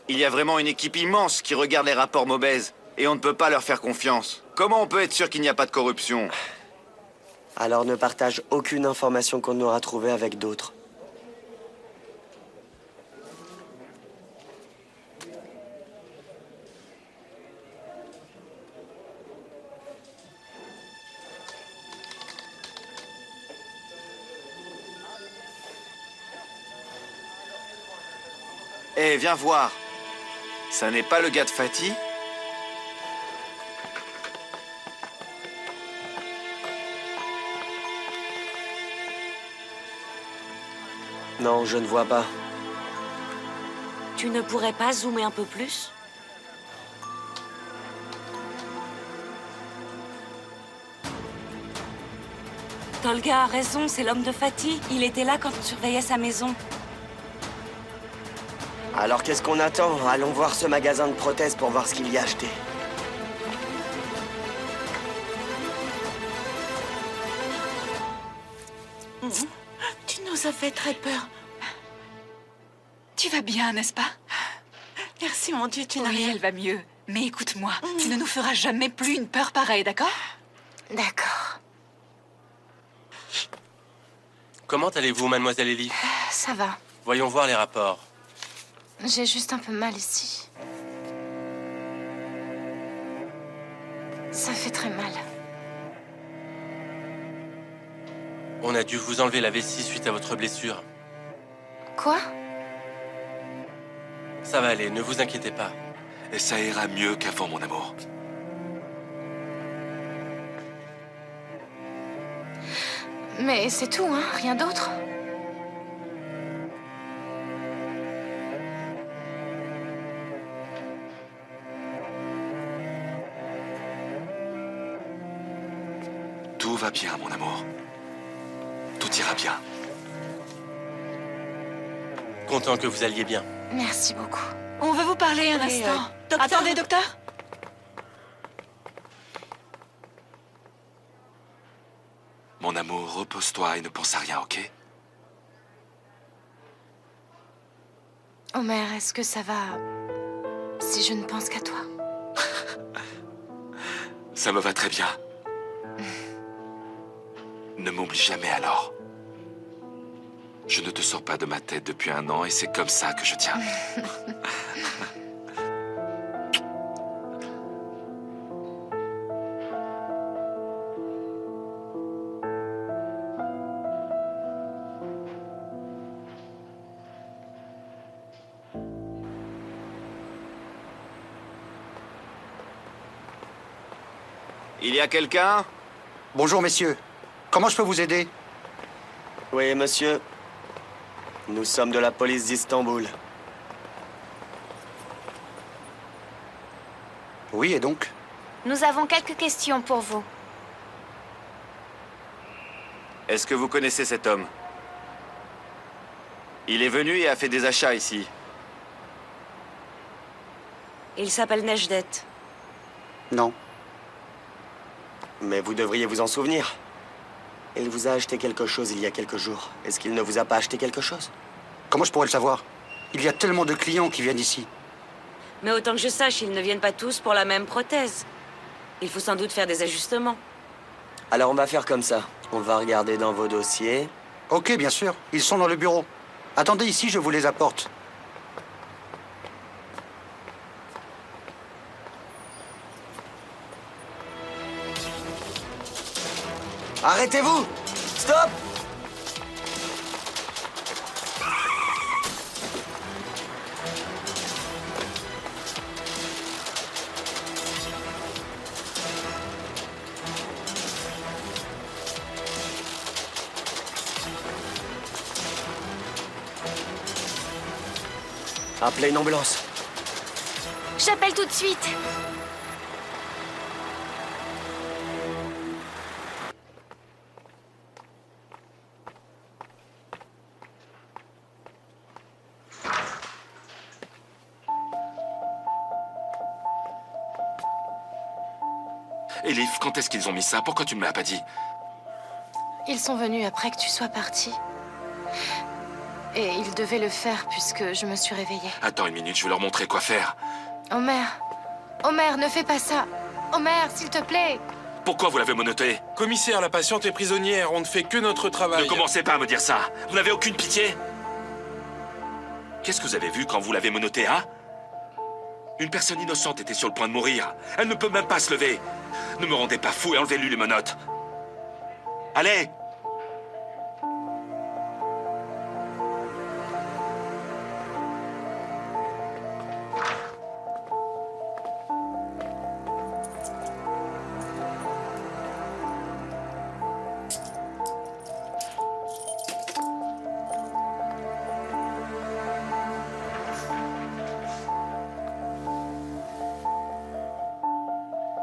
il y a vraiment une équipe immense qui regarde les rapports Mobez. Et on ne peut pas leur faire confiance. Comment on peut être sûr qu'il n'y a pas de corruption? Alors ne partage aucune information qu'on aura trouvée avec d'autres. Eh, viens voir. Ça n'est pas le gars de Fatih? Non, je ne vois pas. Tu ne pourrais pas zoomer un peu plus? Tolga a raison, c'est l'homme de Fatih. Il était là quand on surveillait sa maison. Alors qu'est-ce qu'on attend? Allons voir ce magasin de prothèses pour voir ce qu'il y a acheté. Tu nous as fait très peur. Tu vas bien, n'est-ce pas? Merci, mon Dieu, tu n'as Oui, rien. elle va mieux. Mais écoute-moi, tu ne nous feras jamais plus une peur pareille, d'accord? D'accord. Comment allez-vous, mademoiselle Elif? Ça va. Voyons voir les rapports. J'ai juste un peu mal ici. Ça fait très mal. On a dû vous enlever la vessie suite à votre blessure. Quoi? Ça va aller, ne vous inquiétez pas. Et ça ira mieux qu'avant, mon amour. Mais c'est tout, hein? Rien d'autre? Tout va bien, mon amour. Tout ira bien. Content que vous alliez bien. Merci beaucoup. On veut vous parler un Oui, instant. docteur. Attendez, docteur. Mon amour, repose-toi et ne pense à rien, ok? Omer, est-ce que ça va si je ne pense qu'à toi? Ça me va très bien. Ne m'oublie jamais alors. Je ne te sors pas de ma tête depuis 1 an et c'est comme ça que je tiens. Il y a quelqu'un? Bonjour, messieurs. Comment je peux vous aider? Oui, monsieur. Nous sommes de la police d'Istanbul. Oui, et donc? Nous avons quelques questions pour vous. Est-ce que vous connaissez cet homme? Il est venu et a fait des achats ici. Il s'appelle Nejdet. Non. Mais vous devriez vous en souvenir. Il vous a acheté quelque chose il y a quelques jours. Est-ce qu'il ne vous a pas acheté quelque chose? Comment je pourrais le savoir? Il y a tellement de clients qui viennent ici. Mais autant que je sache, ils ne viennent pas tous pour la même prothèse. Il faut sans doute faire des ajustements. Alors on va faire comme ça. On va regarder dans vos dossiers. Ok, bien sûr. Ils sont dans le bureau. Attendez ici, je vous les apporte. Arrêtez-vous! Stop! Appelez une ambulance. J'appelle tout de suite. Elif, quand est-ce qu'ils ont mis ça? Pourquoi tu ne me l'as pas dit? Ils sont venus après que tu sois parti. Et ils devaient le faire puisque je me suis réveillée. Attends une minute, je vais leur montrer quoi faire. Omer, Omer, ne fais pas ça. Omer, s'il te plaît. Pourquoi vous l'avez menotté? Commissaire, la patiente est prisonnière. On ne fait que notre travail. Ne commencez pas à me dire ça. Vous n'avez aucune pitié? Qu'est-ce que vous avez vu quand vous l'avez menotté, hein? Une personne innocente était sur le point de mourir. Elle ne peut même pas se lever. Ne me rendez pas fou et enlevez-lui les menottes. Allez!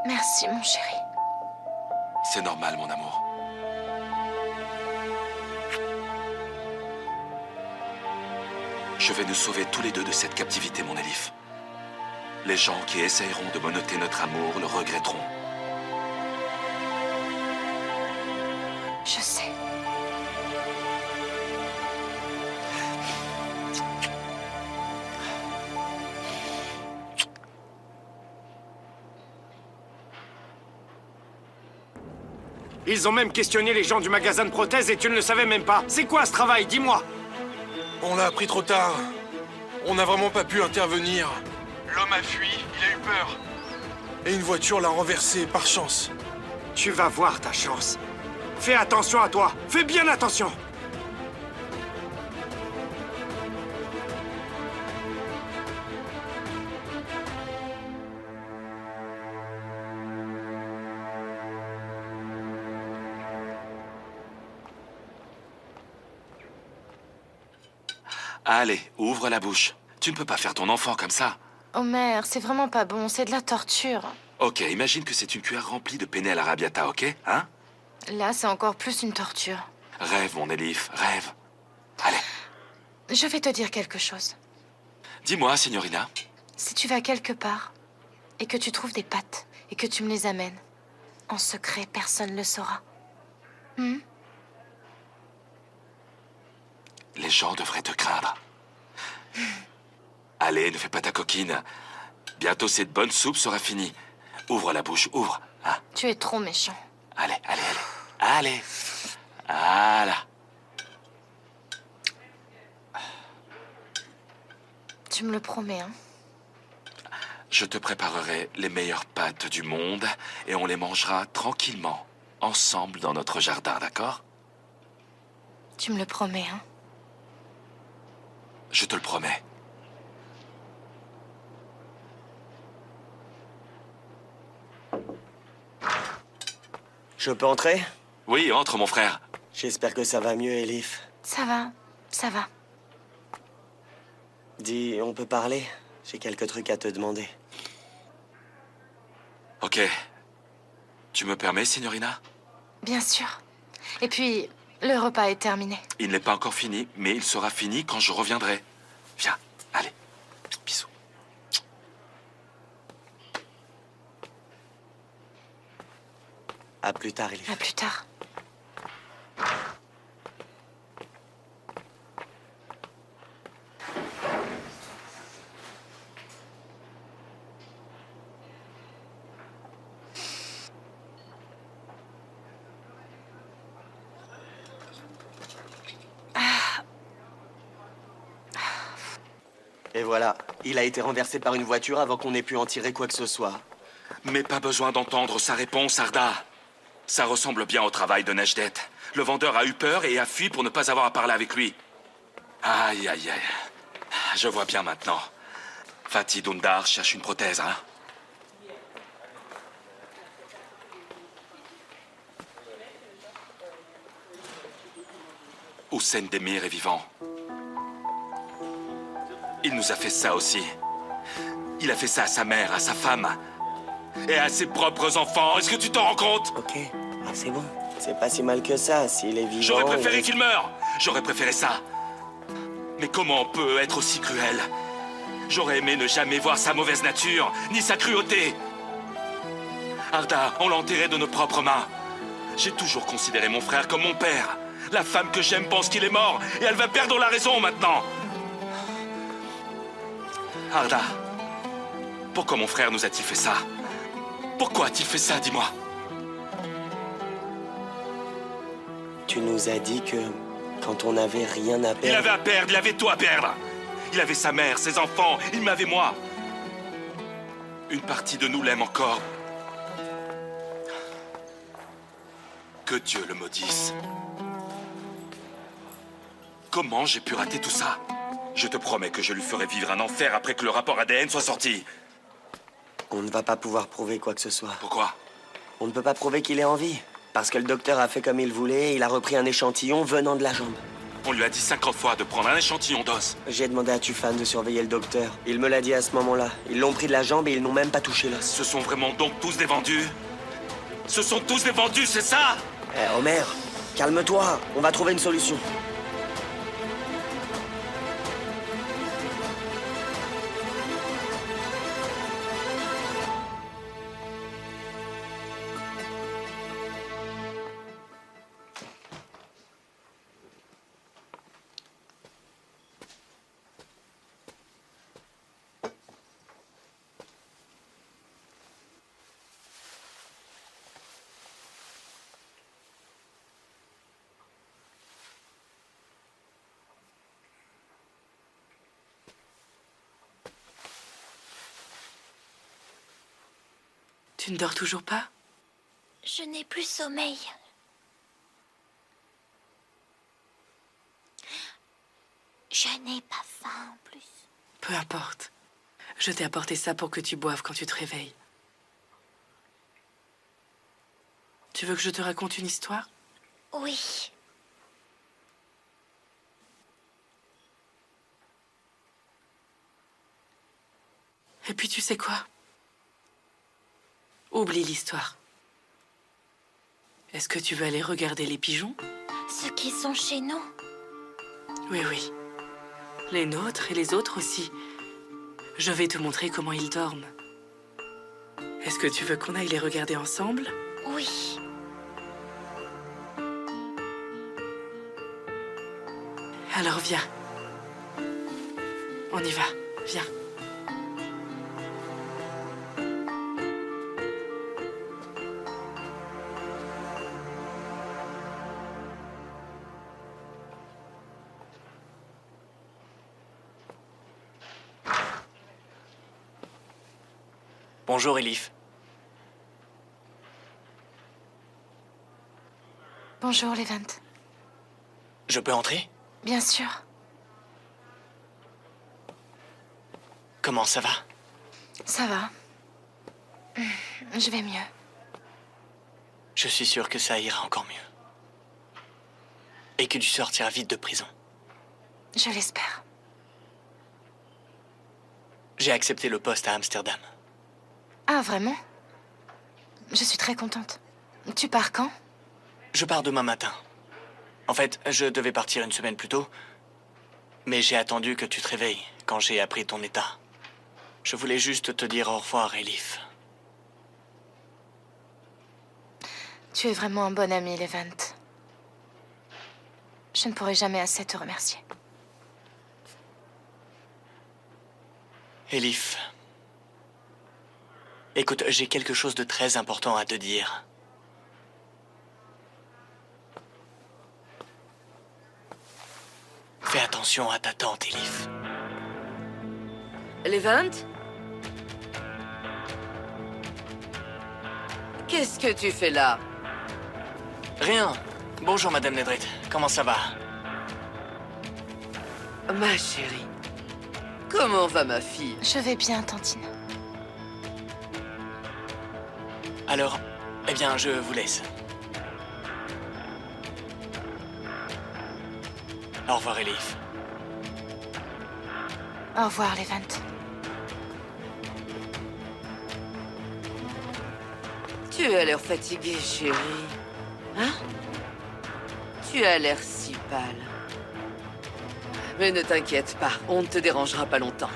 Merci, mon chéri. C'est normal, mon amour. Je vais nous sauver tous les deux de cette captivité, mon Elif. Les gens qui essayeront de menotter notre amour le regretteront. Je sais. Ils ont même questionné les gens du magasin de prothèses et tu ne le savais même pas. C'est quoi ce travail? Dis-moi. On l'a appris trop tard. On n'a vraiment pas pu intervenir. L'homme a fui, il a eu peur. Et une voiture l'a renversé, par chance. Tu vas voir ta chance. Fais attention à toi. Fais bien attention. Allez, ouvre la bouche. Tu ne peux pas faire ton enfant comme ça. Omer, c'est vraiment pas bon, c'est de la torture. Ok, imagine que c'est une cuillère remplie de penne à l'arrabbiata, ok? Hein? Là, c'est encore plus une torture. Rêve, mon Elif, rêve. Allez. Je vais te dire quelque chose. Dis-moi, signorina. Si tu vas quelque part, et que tu trouves des pâtes, et que tu me les amènes, en secret, personne ne le saura. Les gens devraient te craindre. Allez, ne fais pas ta coquine. Bientôt, cette bonne soupe sera finie. Ouvre la bouche, ouvre. Hein? Tu es trop méchant. Allez, allez, allez. Allez. Voilà. Tu me le promets, hein? Je te préparerai les meilleures pâtes du monde et on les mangera tranquillement, ensemble dans notre jardin, d'accord? Tu me le promets, hein? Je te le promets. Je peux entrer? Oui, entre, mon frère. J'espère que ça va mieux, Elif. Ça va, ça va. Dis, on peut parler? J'ai quelques trucs à te demander. Ok. Tu me permets, signorina? Bien sûr. Et puis, le repas est terminé. Il n'est pas encore fini, mais il sera fini quand je reviendrai. Viens, allez. Bisous. À plus tard, Elif. À plus tard. Et voilà, il a été renversé par une voiture avant qu'on ait pu en tirer quoi que ce soit. Mais pas besoin d'entendre sa réponse, Arda. Ça ressemble bien au travail de Nejdet. Le vendeur a eu peur et a fui pour ne pas avoir à parler avec lui. Aïe, aïe, aïe. Je vois bien maintenant. Fatih Dündar cherche une prothèse, hein? Hussein Demir est vivant. Il nous a fait ça aussi. Il a fait ça à sa mère, à sa femme. Et à ses propres enfants. Est-ce que tu t'en rends compte? Ok, c'est bon. C'est pas si mal que ça, s'il est vivant... J'aurais préféré qu'il meure. J'aurais préféré ça. Mais comment on peut être aussi cruel? J'aurais aimé ne jamais voir sa mauvaise nature, ni sa cruauté. Arda, on l'a enterré de nos propres mains. J'ai toujours considéré mon frère comme mon père. La femme que j'aime pense qu'il est mort et elle va perdre la raison maintenant. Arda, pourquoi mon frère nous a-t-il fait ça? Pourquoi a-t-il fait ça, dis-moi? Tu nous as dit que quand on n'avait rien à perdre... Il avait à perdre, il avait tout à perdre. Il avait sa mère, ses enfants, il m'avait moi. Une partie de nous l'aime encore. Que Dieu le maudisse. Comment j'ai pu rater tout ça? Je te promets que je lui ferai vivre un enfer après que le rapport ADN soit sorti. On ne va pas pouvoir prouver quoi que ce soit. Pourquoi? On ne peut pas prouver qu'il est en vie. Parce que le docteur a fait comme il voulait, il a repris un échantillon venant de la jambe. On lui a dit 50 fois de prendre un échantillon d'os. J'ai demandé à Tufan de surveiller le docteur. Il me l'a dit à ce moment-là. Ils l'ont pris de la jambe et ils n'ont même pas touché l'os. Ce sont vraiment donc tous des vendus? Ce sont tous des vendus, c'est ça? Eh, Homer, calme-toi. On va trouver une solution. Tu ne dors toujours pas? Je n'ai plus sommeil. Je n'ai pas faim en plus. Peu importe. Je t'ai apporté ça pour que tu boives quand tu te réveilles. Tu veux que je te raconte une histoire? Oui. Et puis tu sais quoi? Oublie l'histoire. Est-ce que tu veux aller regarder les pigeons? Ceux qui sont chez nous? Oui, oui. Les nôtres et les autres aussi. Je vais te montrer comment ils dorment. Est-ce que tu veux qu'on aille les regarder ensemble? Oui. Alors viens. On y va. Viens. Bonjour, Elif. Bonjour, Levent. Je peux entrer? Bien sûr. Comment ça va? Ça va. Je vais mieux. Je suis sûr que ça ira encore mieux. Et que tu sortiras vite de prison. Je l'espère. J'ai accepté le poste à Amsterdam. Ah, vraiment? Je suis très contente. Tu pars quand? Je pars demain matin. En fait, je devais partir une semaine plus tôt, mais j'ai attendu que tu te réveilles quand j'ai appris ton état. Je voulais juste te dire au revoir, Elif. Tu es vraiment un bon ami, Levent. Je ne pourrai jamais assez te remercier. Elif, écoute, j'ai quelque chose de très important à te dire. Fais attention à ta tante, Elif. Levent? Qu'est-ce que tu fais là? Rien. Bonjour, Madame Nedrit. Comment ça va? Ma chérie. Comment va ma fille? Je vais bien, Tantine. Alors, eh bien, je vous laisse. Au revoir, Elif. Au revoir, Levent. Tu as l'air fatiguée, chérie. Hein? Tu as l'air si pâle. Mais ne t'inquiète pas, on ne te dérangera pas longtemps.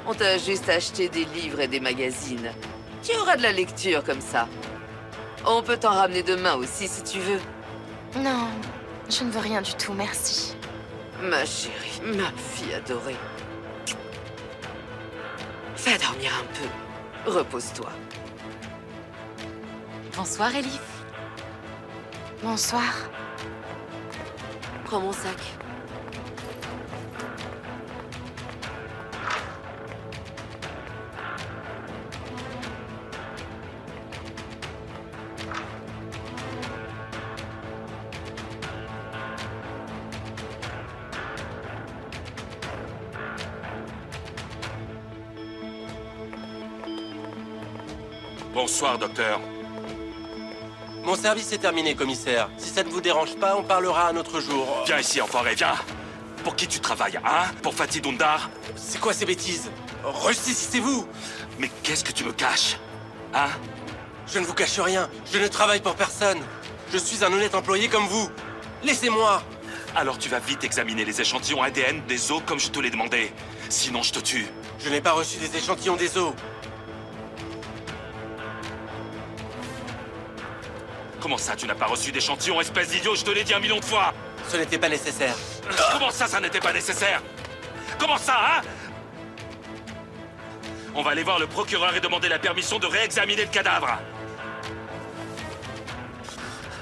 On t'a juste acheté des livres et des magazines. Tu auras de la lecture comme ça. On peut t'en ramener demain aussi si tu veux. Non, je ne veux rien du tout, merci. Ma chérie, ma fille adorée. Va dormir un peu. Repose-toi. Bonsoir, Elif. Bonsoir. Prends mon sac. Bonsoir, docteur. Mon service est terminé, commissaire. Si ça ne vous dérange pas, on parlera un autre jour. Viens ici, enfoiré, viens. Pour qui tu travailles, hein? Pour Fatih Dundar? C'est quoi ces bêtises? Ressaisissez-vous! Mais qu'est-ce que tu me caches? Hein? Je ne vous cache rien. Je ne travaille pour personne. Je suis un honnête employé comme vous. Laissez-moi! Alors tu vas vite examiner les échantillons ADN des os comme je te l'ai demandé. Sinon, je te tue. Je n'ai pas reçu des échantillons des os. Comment ça, tu n'as pas reçu d'échantillons, espèce d'idiot? Je te l'ai dit 1 million de fois. Ce n'était pas nécessaire. Comment ça n'était pas nécessaire? Comment ça, hein? On va aller voir le procureur et demander la permission de réexaminer le cadavre.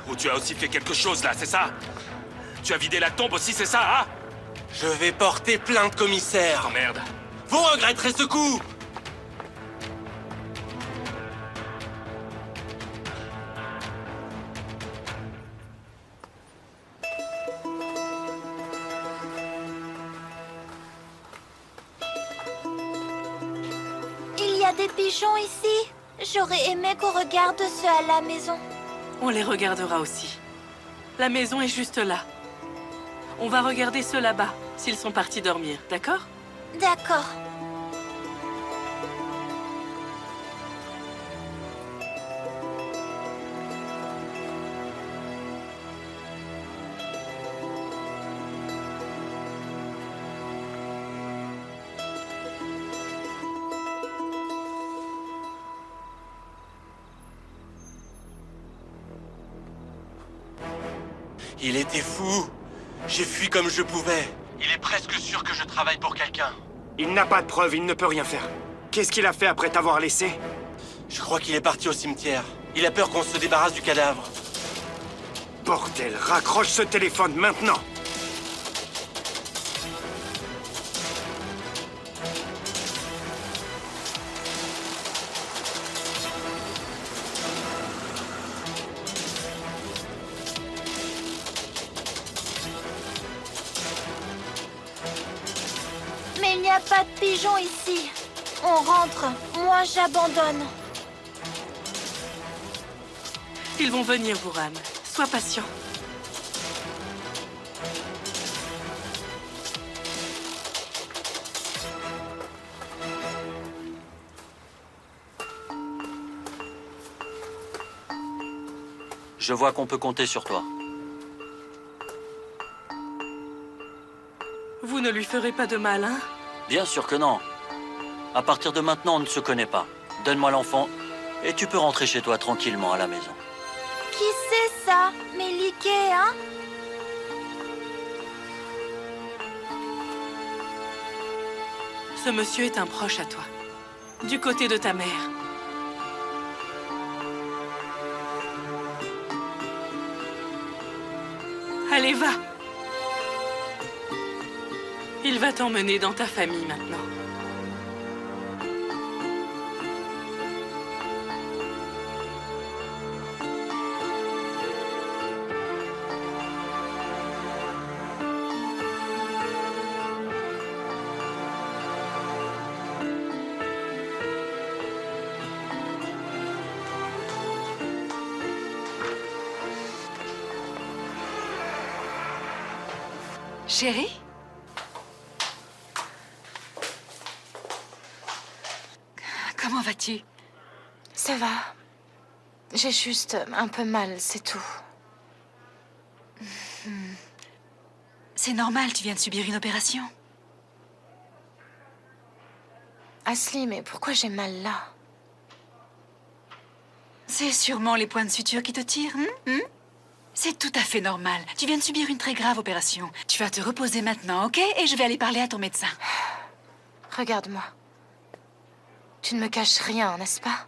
Ou tu as aussi fait quelque chose, là, c'est ça? Tu as vidé la tombe aussi, c'est ça, hein? Je vais porter plainte, commissaire. Oh merde. Vous regretterez ce coup! Il y a des pigeons ici. J'aurais aimé qu'on regarde ceux à la maison. On les regardera aussi. La maison est juste là. On va regarder ceux là-bas, s'ils sont partis dormir, d'accord? D'accord. Il était fou. J'ai fui comme je pouvais. Il est presque sûr que je travaille pour quelqu'un. Il n'a pas de preuves, il ne peut rien faire. Qu'est-ce qu'il a fait après t'avoir laissé? Je crois qu'il est parti au cimetière. Il a peur qu'on se débarrasse du cadavre. Bordel, raccroche ce téléphone maintenant! Mais il n'y a pas de pigeons ici. On rentre. Moi, j'abandonne. Ils vont venir, Buran. Sois patient. Je vois qu'on peut compter sur toi. Vous ne lui ferez pas de mal, hein? Bien sûr que non. À partir de maintenant, on ne se connaît pas. Donne-moi l'enfant et tu peux rentrer chez toi tranquillement à la maison. Qui c'est ça? Melike, hein? Ce monsieur est un proche à toi. Du côté de ta mère. Allez, va! Il va t'emmener dans ta famille maintenant. Chérie? Comment vas-tu? Ça va. J'ai juste un peu mal, c'est tout. C'est normal, tu viens de subir une opération. Asli, mais pourquoi j'ai mal là? C'est sûrement les points de suture qui te tirent, C'est tout à fait normal. Tu viens de subir une très grave opération. Tu vas te reposer maintenant, ok? Et je vais aller parler à ton médecin. Regarde-moi. Tu ne me caches rien, n'est-ce pas?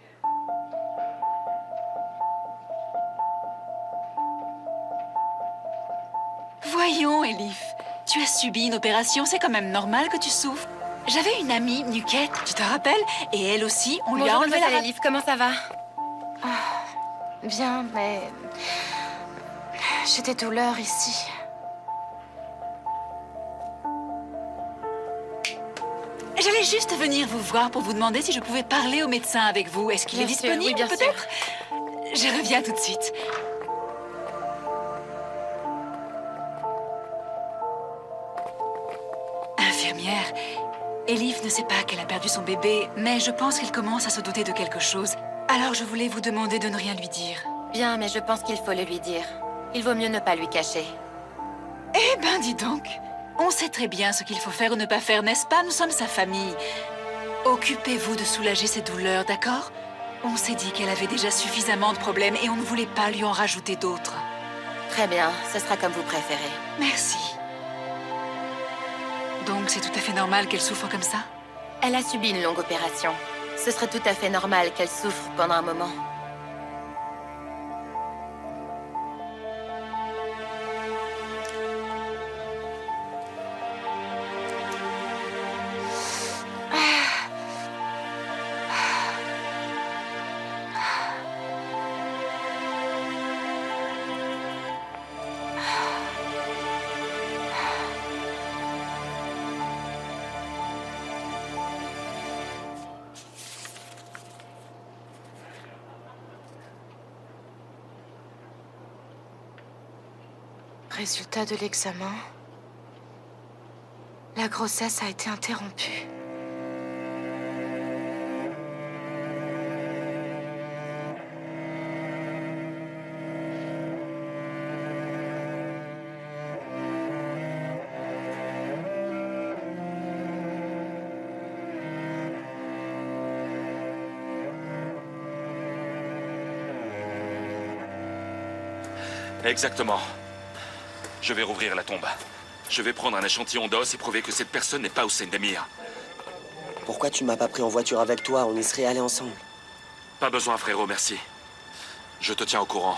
Voyons, Elif. Tu as subi une opération, c'est quand même normal que tu souffres. J'avais une amie, Nuquette, tu te rappelles? Et elle aussi, on lui a enlevé la... Elif, comment ça va? Bien, mais... j'ai des douleurs ici. J'allais juste venir vous voir pour vous demander si je pouvais parler au médecin avec vous. Est-ce qu'il est disponible, oui, bien peut-être? Je reviens tout de suite. Infirmière, Elif ne sait pas qu'elle a perdu son bébé, mais je pense qu'elle commence à se douter de quelque chose. Alors je voulais vous demander de ne rien lui dire. Bien, mais je pense qu'il faut le lui dire. Il vaut mieux ne pas lui cacher. Eh ben, dis donc. On sait très bien ce qu'il faut faire ou ne pas faire, n'est-ce pas? Nous sommes sa famille. Occupez-vous de soulager ses douleurs, d'accord? On s'est dit qu'elle avait déjà suffisamment de problèmes et on ne voulait pas lui en rajouter d'autres. Très bien, ce sera comme vous préférez. Merci. Donc c'est tout à fait normal qu'elle souffre comme ça? Elle a subi une longue opération. Ce serait tout à fait normal qu'elle souffre pendant un moment. Résultat de l'examen. La grossesse a été interrompue. Exactement. Je vais rouvrir la tombe. Je vais prendre un échantillon d'os et prouver que cette personne n'est pas Hussein Demir. Pourquoi tu m'as pas pris en voiture avec toi? On y serait allés ensemble. Pas besoin, frérot, merci. Je te tiens au courant.